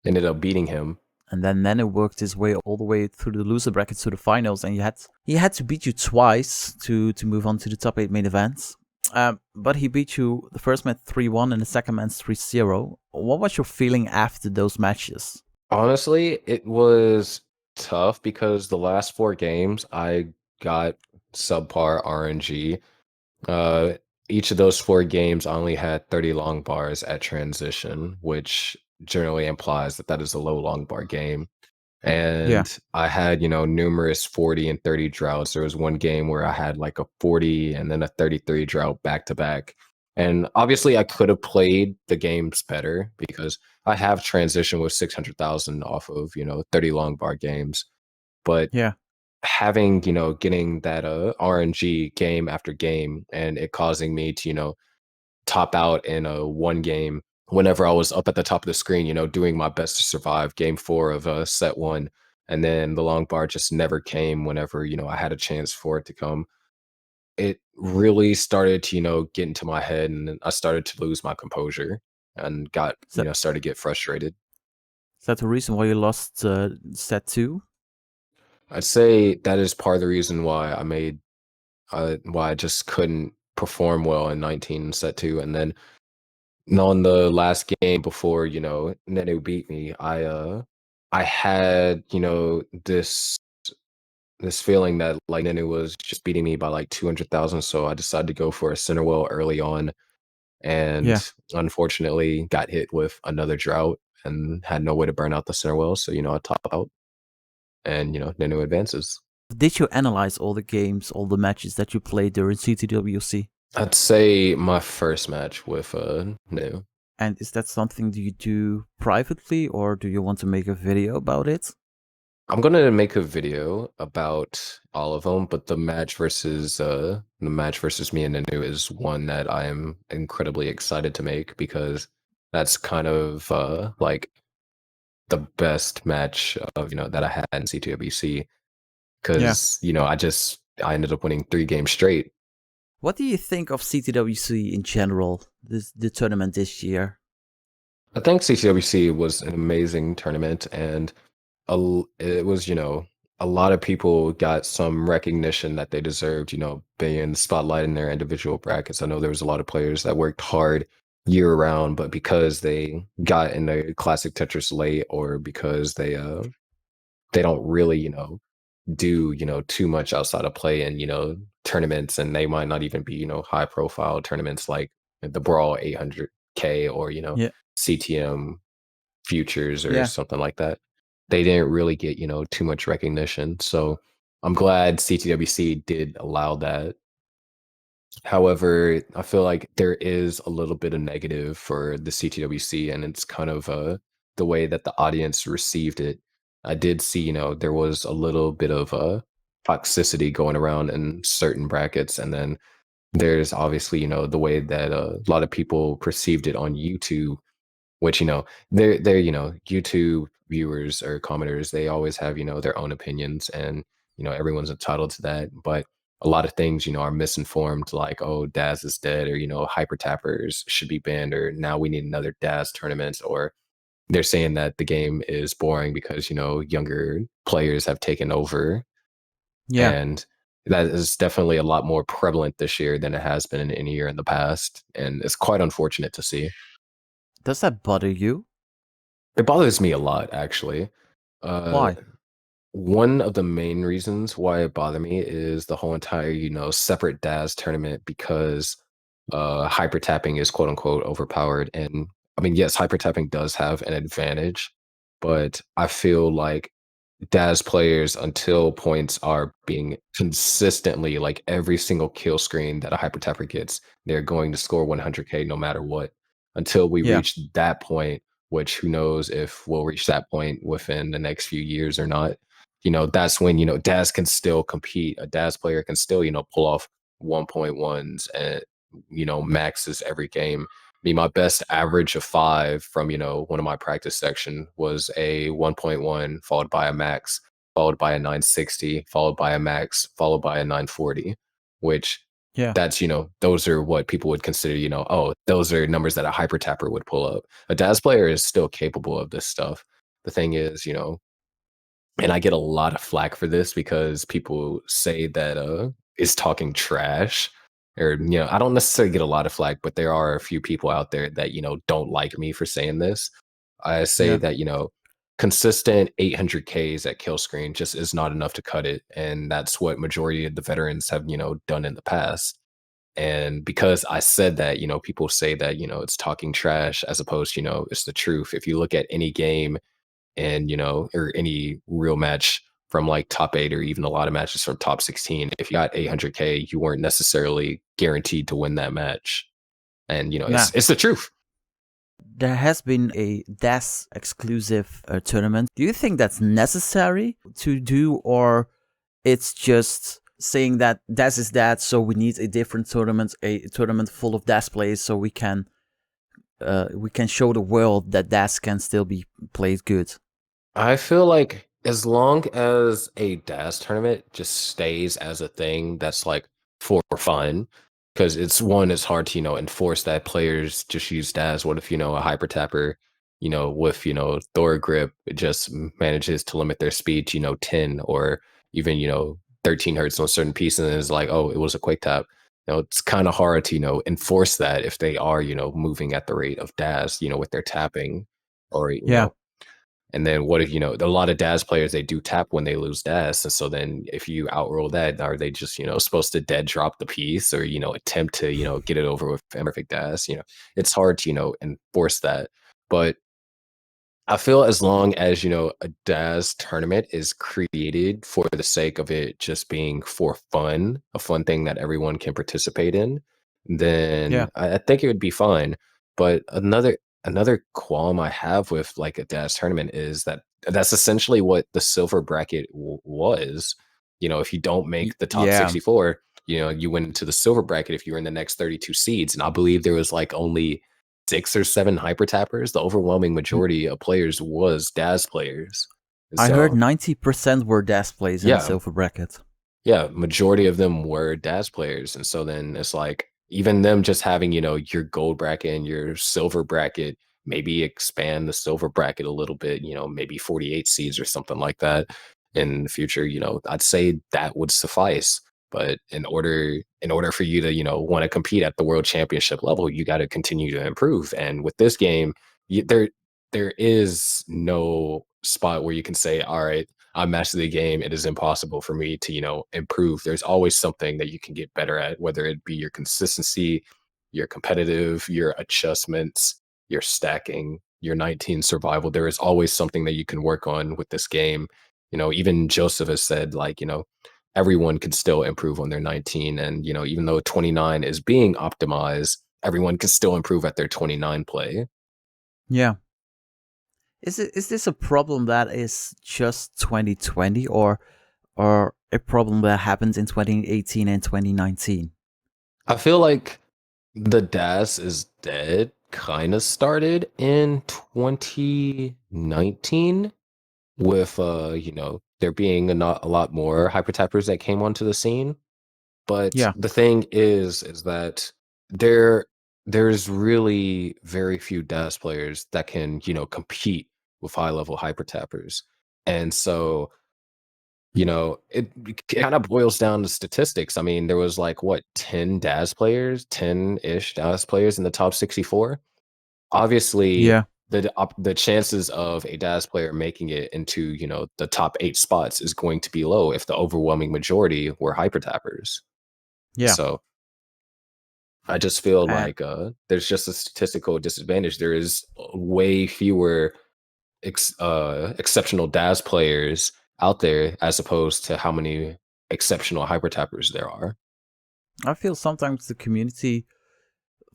ended up beating him. And then Nene worked his way all the way through the loser brackets to the finals, and he had to beat you twice to move on to the top 8 main events. But he beat you the first match 3-1 and the second match 3-0. What was your feeling after those matches? Honestly, it was tough because the last 4 games I got subpar RNG. Each of those 4 games I only had 30 long bars at transition, which generally implies that that is a low long bar game. And I had, numerous 40 and 30 droughts. There was one game where I had like a 40 and then a 33 drought back to back. And obviously I could have played the games better because I have transitioned with 600,000 off of, 30 long bar games. But having, getting that RNG game after game and it causing me to, top out in a one game whenever I was up at the top of the screen, doing my best to survive game 4 of set 1. And then the long bar just never came whenever, I had a chance for it to come. It really started to, get into my head, and I started to lose my composure and started to get frustrated. Is that the reason why you lost set 2? I'd say that is part of the reason why why I just couldn't perform well in 19 set 2. And then on the last game before, Nenu beat me, I had, this feeling that like Nenu was just beating me by like 200,000. So I decided to go for a center well early on, and unfortunately got hit with another drought and had no way to burn out the center well. So, I top out and, Nenu advances. Did you analyze all the games, all the matches that you played during CTWC? I'd say my first match with Nenu. And is that something you do privately, or do you want to make a video about it? I'm gonna make a video about all of them, but the match versus me and Nanu is one that I am incredibly excited to make, because That's kind of like the best match of that I had in CTWC Yeah. because I ended up winning 3 games straight. What do you think of CTWC in general, the tournament this year? I think CTWC was an amazing tournament, and it was a lot of people got some recognition that they deserved. Being spotlighted in their individual brackets. I know there was a lot of players that worked hard year round, but because they got in the classic Tetris late, or because they don't really do too much outside of play and tournaments, and they might not even be high profile tournaments like the Brawl 800K or Yeah. CTM Futures or Yeah. something like that. They didn't really get too much recognition, so I'm glad CTWC did allow that. However, I feel like there is a little bit of negative for the CTWC, and it's kind of the way that the audience received it. I did see, there was a little bit of toxicity going around in certain brackets, and then there's obviously, the way that a lot of people perceived it on YouTube, which they're YouTube viewers or commenters, they always have their own opinions, and everyone's entitled to that. But a lot of things are misinformed, like, oh, Daz is dead, or hyper tappers should be banned, or now we need another Daz tournament, or they're saying that the game is boring because younger players have taken over. Yeah. And that is definitely a lot more prevalent this year than it has been in any year in the past, and it's quite unfortunate to see. Does that bother you? It bothers me a lot, actually. Uh, Why? One of the main reasons why it bothered me is the whole entire, separate DAS tournament, because hyper tapping is quote unquote overpowered. And I mean, yes, hyper tapping does have an advantage, but I feel like DAS players, until points are being consistently, like every single kill screen that a hyper tapper gets, they're going to score 100K no matter what. Until we Yeah. reach that point, which who knows if we'll reach that point within the next few years or not. That's when DAS can still compete. A DAS player can still pull off 1.1s and maxes every game. I mean, my best average of 5 from one of my practice section was a 1.1 followed by a max, followed by a 960, followed by a max, followed by a 940, which Yeah. that's those are what people would consider oh, those are numbers that a hyper tapper would pull up. A DAS player is still capable of this stuff. The thing is, and I get a lot of flack for this because people say that is talking trash, or I don't necessarily get a lot of flack, but there are a few people out there that don't like me for saying this. I say Yeah. that consistent 800Ks at kill screen just is not enough to cut it, and that's what majority of the veterans have done in the past. And because I said that, people say that it's talking trash as opposed to it's the truth. If you look at any game and or any real match from like top 8, or even a lot of matches from top 16, if you got 800K, you weren't necessarily guaranteed to win that match. And Nah. it's the truth. There has been a DAS exclusive tournament. Do you think that's necessary to do, or it's just saying that DAS is that, so we need a different tournament, a tournament full of DAS players, so we can show the world that DAS can still be played good? I feel like as long as a DAS tournament just stays as a thing that's like for fun, because it's hard to enforce that players just use DAS. What if a hyper tapper, with Thor grip, it just manages to limit their speed to 10, or even 13 hertz on a certain piece, and then it's like, oh, it was a quick tap. It's kind of hard to enforce that if they are moving at the rate of DAS, with their tapping, or Yeah. and then what if, a lot of DAS players, they do tap when they lose DAS. And so then if you outroll that, are they just, supposed to dead drop the piece, or, attempt to, get it over with imperfect DAS? It's hard to, enforce that. But I feel as long as, a DAS tournament is created for the sake of it just being for fun, a fun thing that everyone can participate in, then Yeah. I think it would be fine. But another qualm I have with like a DAS tournament is that that's essentially what the silver bracket was. If you don't make the top Yeah. 64, you went into the silver bracket if you were in the next 32 seeds. And I believe there was like only 6 or 7 hyper tappers. The overwhelming majority of players was DAS players. And I heard so 90% were DAS plays in the yeah, silver bracket. yeah, majority of them were DAS players. And so then it's like even them just having, your gold bracket and your silver bracket, maybe expand the silver bracket a little bit, maybe 48 seeds or something like that in the future, I'd say that would suffice. But in order for you to, want to compete at the world championship level, you got to continue to improve. And with this game, there is no spot where you can say, all right, I mastered the game. It is impossible for me to, improve. There's always something that you can get better at, whether it be your consistency, your competitive, your adjustments, your stacking, your 19 survival. There is always something that you can work on with this game. Even Joseph has said, like, everyone can still improve on their 19. And, even though 29 is being optimized, everyone can still improve at their 29 play. Yeah. Is this a problem that is just 2020 or a problem that happens in 2018 and 2019? I feel like the DAS is dead kind of started in 2019 with there being a lot more hypertappers that came onto the scene. But Yeah. the thing is that there's really very few DAS players that can, compete with high level hypertappers. And so it kind of boils down to statistics. I mean, there was like what 10 DAS players, 10-ish DAS players in the top 64. Obviously, Yeah. the chances of a DAS player making it into, the top 8 spots is going to be low if the overwhelming majority were hypertappers. Yeah. So I just feel And like there's just a statistical disadvantage. There is way fewer exceptional DAS players out there as opposed to how many exceptional hypertappers there are. I feel sometimes the community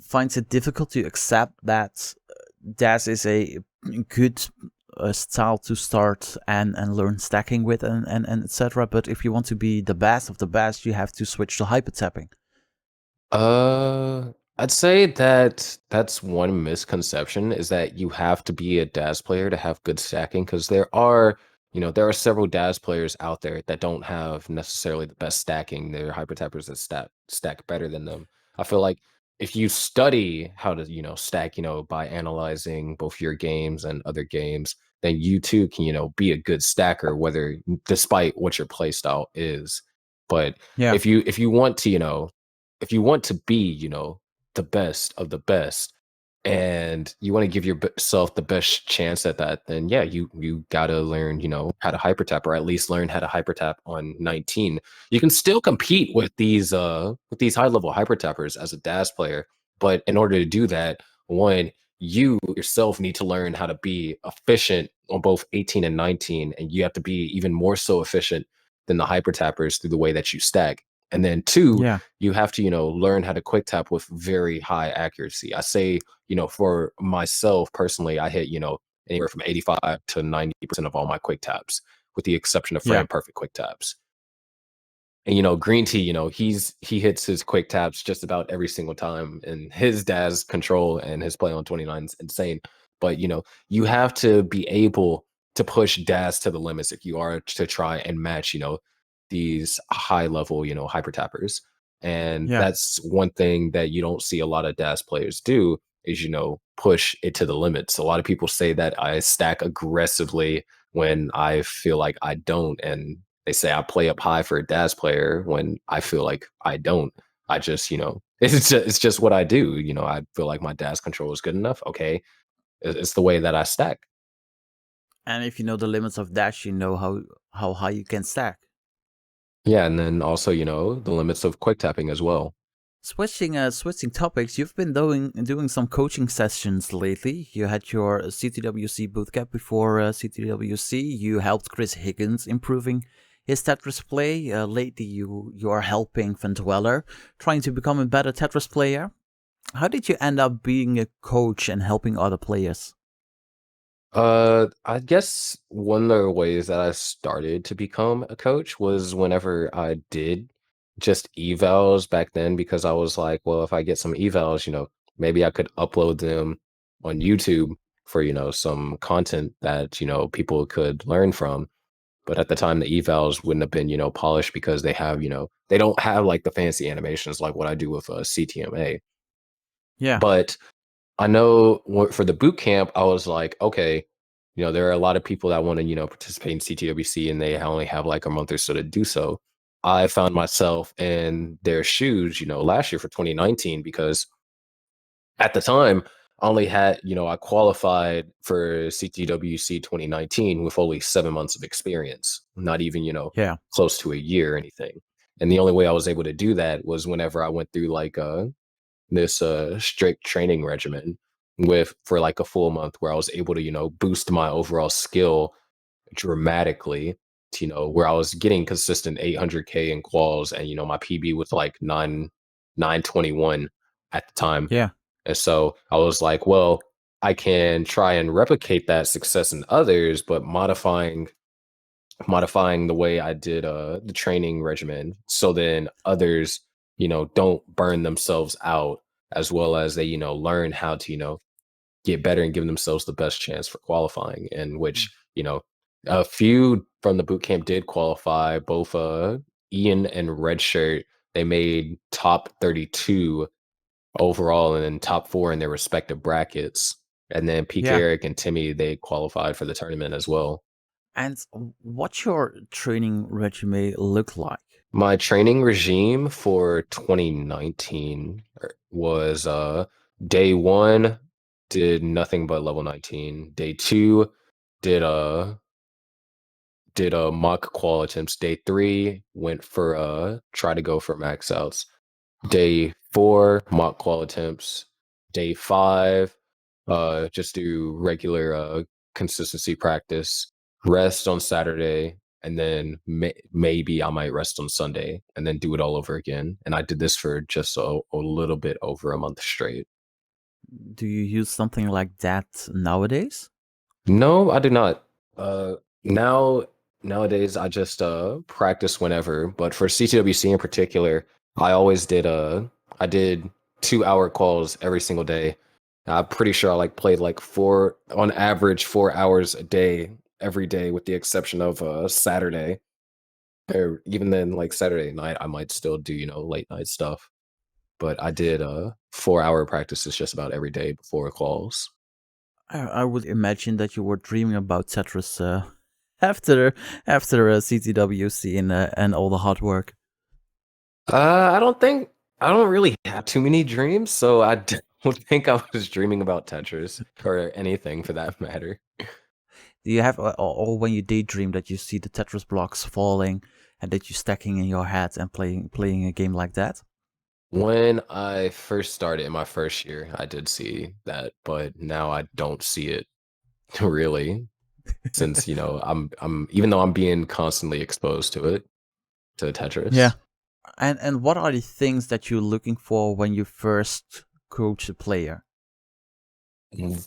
finds it difficult to accept that DAS is a good style to start and learn stacking with and etc. But if you want to be the best of the best, you have to switch to hyper tapping. I'd say that that's one misconception is that you have to be a DAS player to have good stacking because there are several DAS players out there that don't have necessarily the best stacking. There are hypertappers that stack better than them. I feel like if you study how to, stack, by analyzing both your games and other games, then you too can, be a good stacker, whether despite what your play style is. But Yeah. if you want to be, the best of the best, and you want to give yourself the best chance at that, then yeah, you gotta learn, how to hypertap, or at least learn how to hypertap on 19. You can still compete with these high level hypertappers as a DAS player, but in order to do that, one, you yourself need to learn how to be efficient on both 18 and 19, and you have to be even more so efficient than the hypertappers through the way that you stack. And then two, Yeah. you have to, learn how to quick tap with very high accuracy. I say, for myself personally, I hit, anywhere from 85 to 90% of all my quick taps, with the exception of Yeah. frame perfect quick taps. And Green Tea, he hits his quick taps just about every single time, and his DAS control and his play on 29 is insane. But you have to be able to push DAS to the limits if you are to try and match, these high level, hyper tappers. And Yeah. that's one thing that you don't see a lot of DAS players do is, push it to the limits. A lot of people say that I stack aggressively when I feel like I don't. And they say I play up high for a DAS player when I feel like I don't. I just, it's just what I do. I feel like my DAS control is good enough. Okay. It's the way that I stack. And if you know the limits of dash, you know how high you can stack. Yeah. And then also, the limits of quick tapping as well. Switching topics, you've been doing some coaching sessions lately. You had your CTWC bootcamp before CTWC. You helped Chris Higgins improving his Tetris play. Lately, you are helping Van Dweller trying to become a better Tetris player. How did you end up being a coach and helping other players? I guess one of the ways that I started to become a coach was whenever I did just evals back then, because I was like, well, if I get some evals, maybe I could upload them on YouTube for, some content that, people could learn from. But at the time, the evals wouldn't have been, polished because they have, they don't have like the fancy animations like what I do with CTMA. Yeah. But I know for the boot camp, I was like, okay, there are a lot of people that want to, participate in CTWC and they only have like a month or so to do so. I found myself in their shoes, last year for 2019, because at the time, I only had, I qualified for CTWC 2019 with only 7 months of experience, not even, Yeah. close to a year or anything. And the only way I was able to do that was whenever I went through like this strict training regimen for like a full month, where I was able to, boost my overall skill dramatically to, where I was getting consistent 800K in quals, and my PB was like 921 at the time. Yeah. And so I was like, well, I can try and replicate that success in others, but modifying the way I did the training regimen, so then others, don't burn themselves out, as well as they, learn how to, get better and give themselves the best chance for qualifying. In which, a few from the boot camp did qualify, both Ian and Redshirt. They made top 32 overall and then top 4 in their respective brackets. And then PK Yeah. Eric and Timmy, they qualified for the tournament as well. And what's your training resume look like? My training regime for 2019 was day 1 did nothing but level 19. Day 2 did mock qual attempts. Day 3 went for try to go for max outs. Day 4 mock qual attempts. Day 5 just do regular consistency practice. Rest on Saturday, and then maybe I might rest on Sunday, and then do it all over again. And I did this for just a little bit over a month straight. Do you use something like that nowadays? No, I do not. Nowadays I just practice whenever. But for CTWC in particular, I always did I did 2-hour calls every single day. I'm pretty sure I played like on average 4 hours a day every day, with the exception of Saturday. Or even then, like Saturday night, I might still do, late night stuff. But I did 4-hour practices just about every day before calls. I would imagine that you were dreaming about Tetris after CTWC and all the hard work. I don't really have too many dreams, so I don't think I was dreaming about Tetris or anything for that matter. Do you have, or when you daydream, that you see the Tetris blocks falling and that you're stacking in your head and playing a game like that? When I first started in my first year, I did see that, but now I don't see it really, since I'm even though I'm being constantly exposed to Tetris. Yeah. And what are the things that you're looking for when you first coach a player?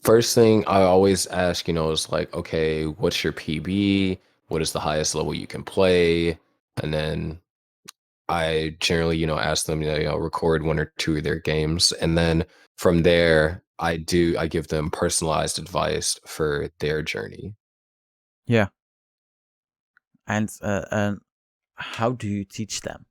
First thing I always ask, is like, okay, what's your PB? What is the highest level you can play? And then I generally, ask them, record 1 or 2 of their games. And then from there, I give them personalized advice for their journey. Yeah. And how do you teach them?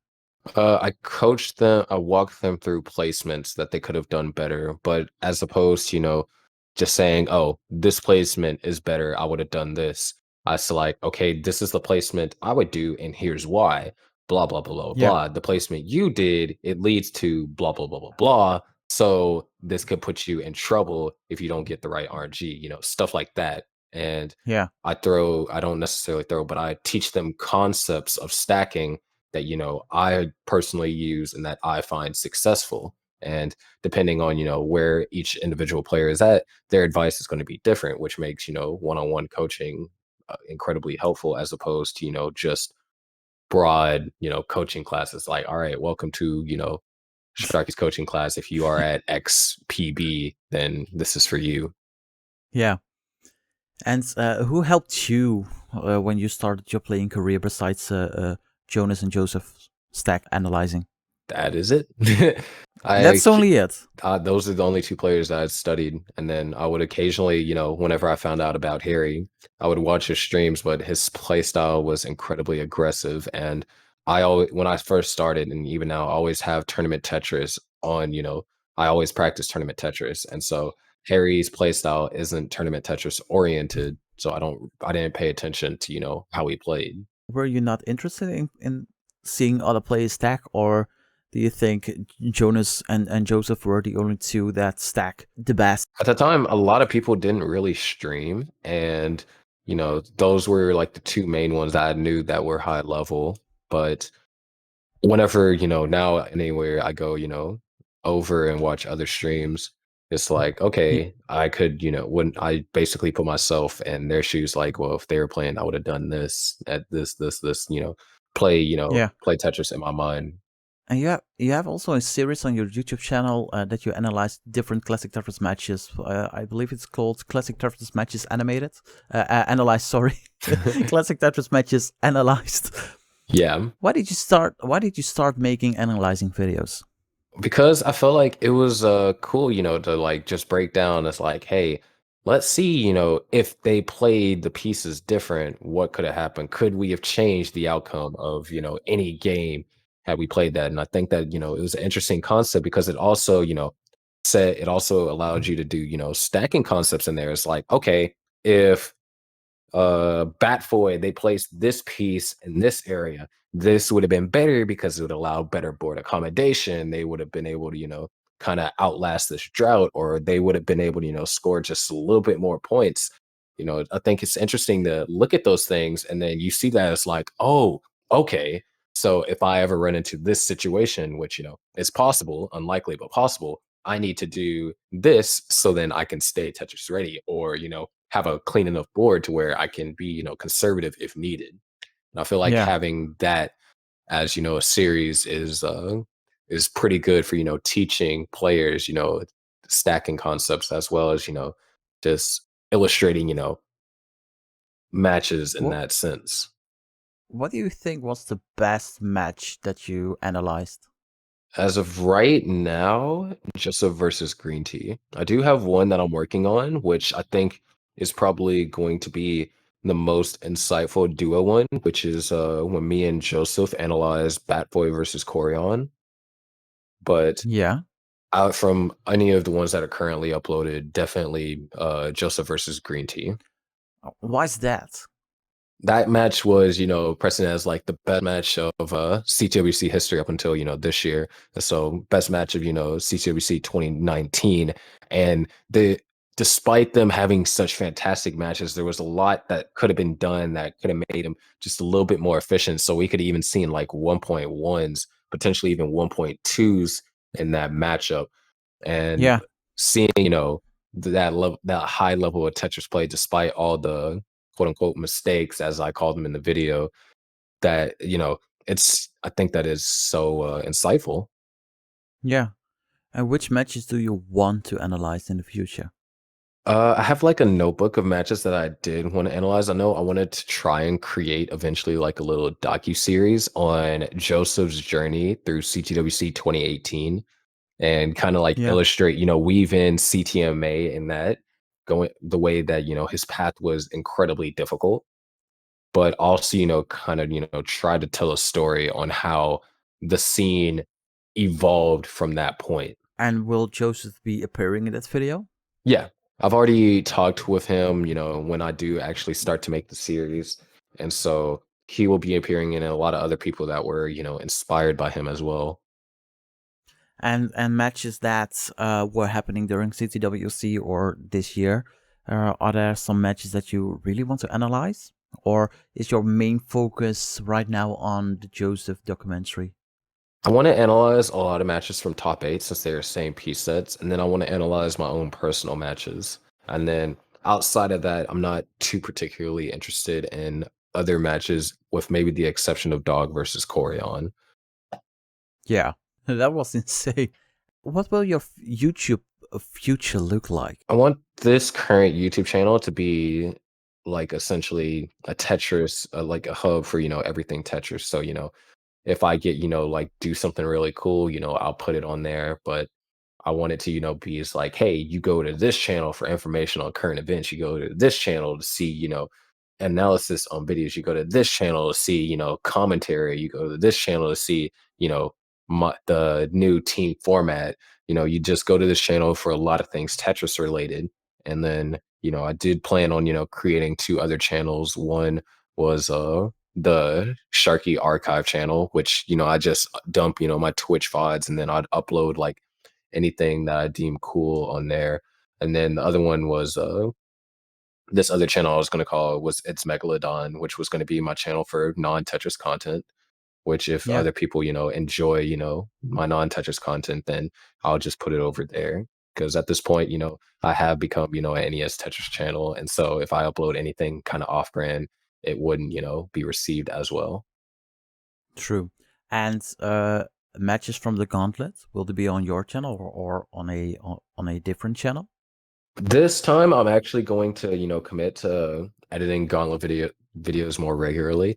I coached them, I walked them through placements that they could have done better, but as opposed to, just saying, oh, this placement is better, I would have done this. I was like, okay, this is the placement I would do, and here's why. Blah, blah, blah, blah, Yeah. blah. The placement you did, it leads to blah, blah, blah, blah, blah. So this could put you in trouble if you don't get the right RNG, stuff like that. And Yeah. I don't necessarily throw, but I teach them concepts of stacking that I personally use and that I find successful. And depending on where each individual player is at, their advice is going to be different, which makes one-on-one coaching incredibly helpful, as opposed to just broad coaching classes. Like, all right, welcome to Sharky's coaching class. If you are at X PB, then this is for you. Yeah. And who helped you when you started your playing career besides Jonas and Joseph stack analyzing? that is it. That's only it. Those are the only two players that I studied, and then I would occasionally, whenever I found out about Harry, I would watch his streams, but his play style was incredibly aggressive, and I always, when I first started, and even now, I always have tournament Tetris on. I always practice tournament Tetris, and so Harry's play style isn't tournament Tetris oriented, so I didn't pay attention to how he played. Were you not interested in seeing other players stack, or do you think Jonas and Joseph were the only two that stack the best? At the time, a lot of people didn't really stream, and those were like the two main ones that I knew that were high level. But whenever now anywhere I go, over and watch other streams, it's like, Y- okay, I could, when I basically put myself in their shoes, like, well, if they were playing, I would have done this at this, play, Yeah. play Tetris in my mind. And you have also a series on your YouTube channel that you analyze different Classic Tetris matches. I believe it's called Classic Tetris Matches Animated, Analyzed. Sorry, Classic Tetris Matches Analyzed. Yeah. Why did you start making analyzing videos? Because I felt like it was cool, to like just break down. It's like, hey, let's see, if they played the pieces different, what could have happened? Could we have changed the outcome of, any game had we played that? And I think that, it was an interesting concept because it also, it also allowed you to do, stacking concepts in there. It's like, okay, if Batfoy, they placed this piece in this area, this would have been better because it would allow better board accommodation. They would have been able to, kind of outlast this drought, or they would have been able to, score just a little bit more points. I think it's interesting to look at those things and then you see that it's like, oh, okay. So if I ever run into this situation, which, is possible, unlikely, but possible, I need to do this so then I can stay Tetris ready, or, have a clean enough board to where I can be, conservative if needed. And I feel like Yeah. having that as, a series is pretty good for, teaching players, stacking concepts as well as, just illustrating, matches in What that sense. What do you think was the best match that you analyzed? As of right now, Joseph versus Green Tea. I do have one that I'm working on, which I think is probably going to be the most insightful duo one, which is when me and Joseph analyze Batboy versus Corion. But Yeah. out from any of the ones that are currently uploaded, definitely Joseph versus Green Tea. Why is that? That match was, present as like the best match of CTWC history up until, this year. So best match of, CTWC 2019. And despite them having such fantastic matches, there was a lot that could have been done that could have made them just a little bit more efficient. So we could even seen like 1.1s, potentially even 1.2s in that matchup. And Yeah. seeing, that level, that high level of Tetris play, despite all the quote unquote mistakes, as I called them in the video, that, I think that is so insightful. Yeah. And which matches do you want to analyze in the future? I have like a notebook of matches that I did want to analyze. I know I wanted to try and create eventually like a little docu-series on Joseph's journey through CTWC 2018 and kind of like Yeah. illustrate, weave in CTMA in that, going the way that, his path was incredibly difficult, but also, kind of, try to tell a story on how the scene evolved from that point. And will Joseph be appearing in that video? Yeah, I've already talked with him, when I do actually start to make the series. And so he will be appearing in a lot of other people that were, inspired by him as well. And matches that were happening during CTWC or this year, are there some matches that you really want to analyze? Or is your main focus right now on the Joseph documentary? I want to analyze a lot of matches from top eight since they're same piece sets, and then I want to analyze my own personal matches. And then outside of that, I'm not too particularly interested in other matches, with maybe the exception of Dog versus Corion. Yeah, that was insane. What will your YouTube future look like? I want this current YouTube channel to be like essentially a Tetris, like a hub for everything Tetris. So if I get, like do something really cool, I'll put it on there. But I want it to, be it's like, hey, you go to this channel for information on current events. You go to this channel to see, analysis on videos. You go to this channel to see, commentary. You go to this channel to see, you know, the new team format. You just go to this channel for a lot of things Tetris related. And then, I did plan on, creating two other channels. One was the Sharky archive channel, which, I just dump, my Twitch VODs, and then I'd upload like anything that I deem cool on there. And then the other one was this other channel I was going to call was It's Megalodon, which was going to be my channel for non-Tetris content. Which if Yeah, other people, enjoy, my non-Tetris content, then I'll just put it over there. Because at this point, I have become, an NES Tetris channel. And so if I upload anything kind of off-brand, it wouldn't, be received as well. true. And matches from the Gauntlet, will they be on your channel or on a different channel? This time I'm actually going to, commit to editing Gauntlet videos more regularly.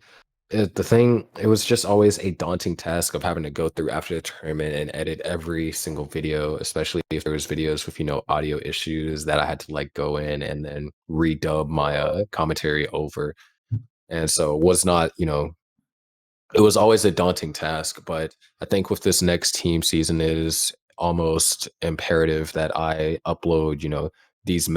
It was just always a daunting task of having to go through after the tournament and edit every single video, especially if there was videos with, audio issues that I had to like go in and then redub my commentary over. And so it was not, it was always a daunting task, but I think with this next team season, it is almost imperative that I upload, these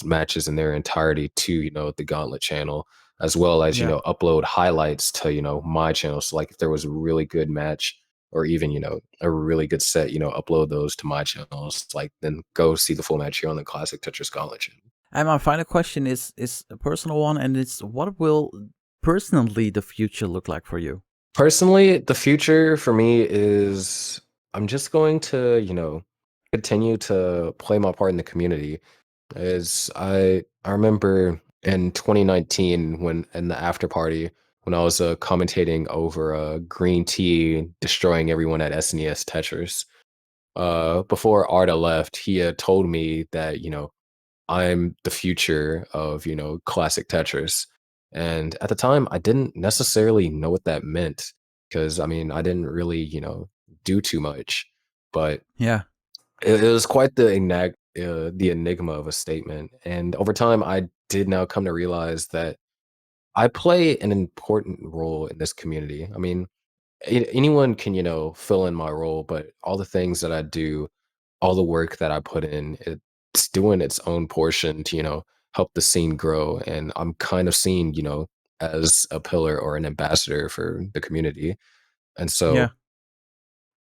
matches in their entirety to, the Gauntlet channel, as well as, Yeah. upload highlights to, my channel. So like if there was a really good match or even, a really good set, upload those to my channels. Like then go see the full match here on the Classic Tetris Gauntlet channel. And my final question is a personal one, and it's what will personally the future look like for you? Personally, the future for me is I'm just going to, continue to play my part in the community. As I remember in 2019 when in the after party when I was commentating over Green Tea destroying everyone at SNES Tetris. Before Arda left, he had told me that, I'm the future of, classic Tetris. And at the time, I didn't necessarily know what that meant because I mean, I didn't really, do too much. But Yeah. it was quite the enigma of a statement. And over time, I did now come to realize that I play an important role in this community. I mean, anyone can, fill in my role, but all the things that I do, all the work that I put in, it's doing its own portion to, help the scene grow. And I'm kind of seen, as a pillar or an ambassador for the community. And Yeah. so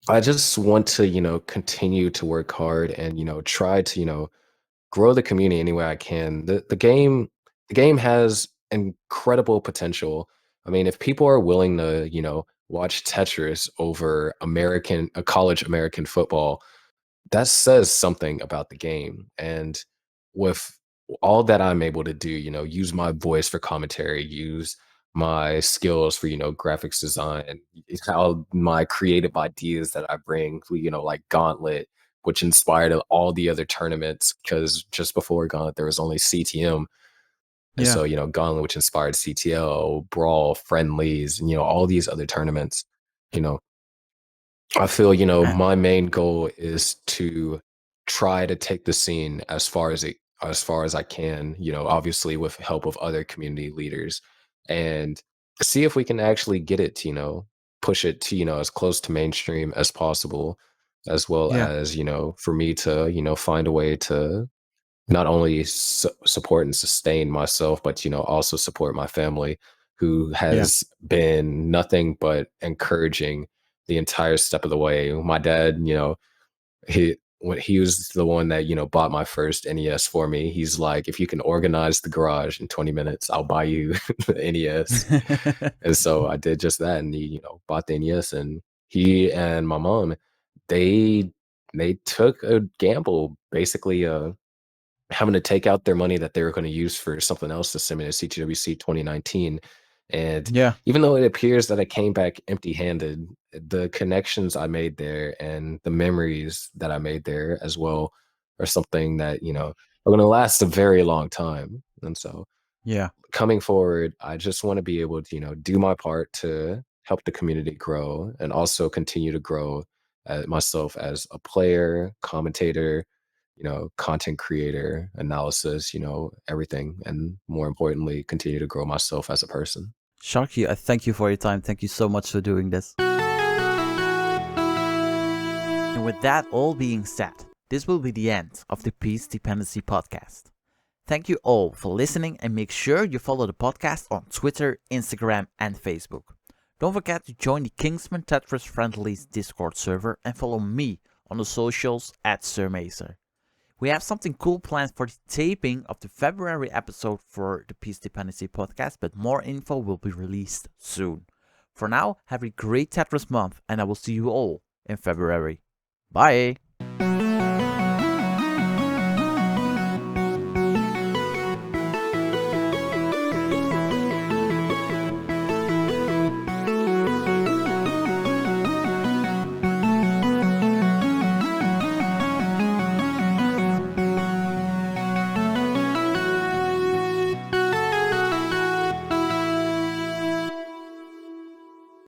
I just want to, continue to work hard and, try to, grow the community any way I can. The game has incredible potential. I mean, if people are willing to, watch Tetris over college American football, that says something about the game. And with all that I'm able to do, use my voice for commentary, use my skills for, graphics design, how my creative ideas that I bring, like Gauntlet, which inspired all the other tournaments, because just before Gauntlet, there was only CTM. And Yeah. so, Gauntlet, which inspired CTL, Brawl, Friendlies, and, all these other tournaments, you know, I feel, Uh, my main goal is to try to take the scene as far as I can, obviously with help of other community leaders and see if we can actually get it to, push it to, as close to mainstream as possible, as well yeah. as, for me to, find a way to not only support and sustain myself, but also support my family, who Yeah. has been nothing but encouraging the entire step of the way. My dad, he was the one that bought my first NES for me. He's like, if you can organize the garage in 20 minutes, I'll buy you the NES. And so I did just that, and he bought the NES, and he and my mom, they they took a gamble, basically having to take out their money that they were going to use for something else to send me to CTWC 2019. And Yeah. even though it appears that I came back empty handed, the connections I made there and the memories that I made there as well are something that, are going to last a very long time. And so Yeah. coming forward, I just want to be able to, do my part to help the community grow, and also continue to grow myself as a player, commentator, content creator, analysis, everything. And more importantly, continue to grow myself as a person. Sharky, I thank you for your time. Thank you so much for doing this. And with that all being said, this will be the end of the Peace Dependency podcast. Thank you all for listening, and make sure you follow the podcast on Twitter, Instagram, and Facebook. Don't forget to join the Kingsman Tetris Friendlies Discord server and follow me on the socials at SirMacer. We have something cool planned for the taping of the February episode for the Peace Dependency podcast, but more info will be released soon. For now, have a great Tetris month, and I will see you all in February. Bye!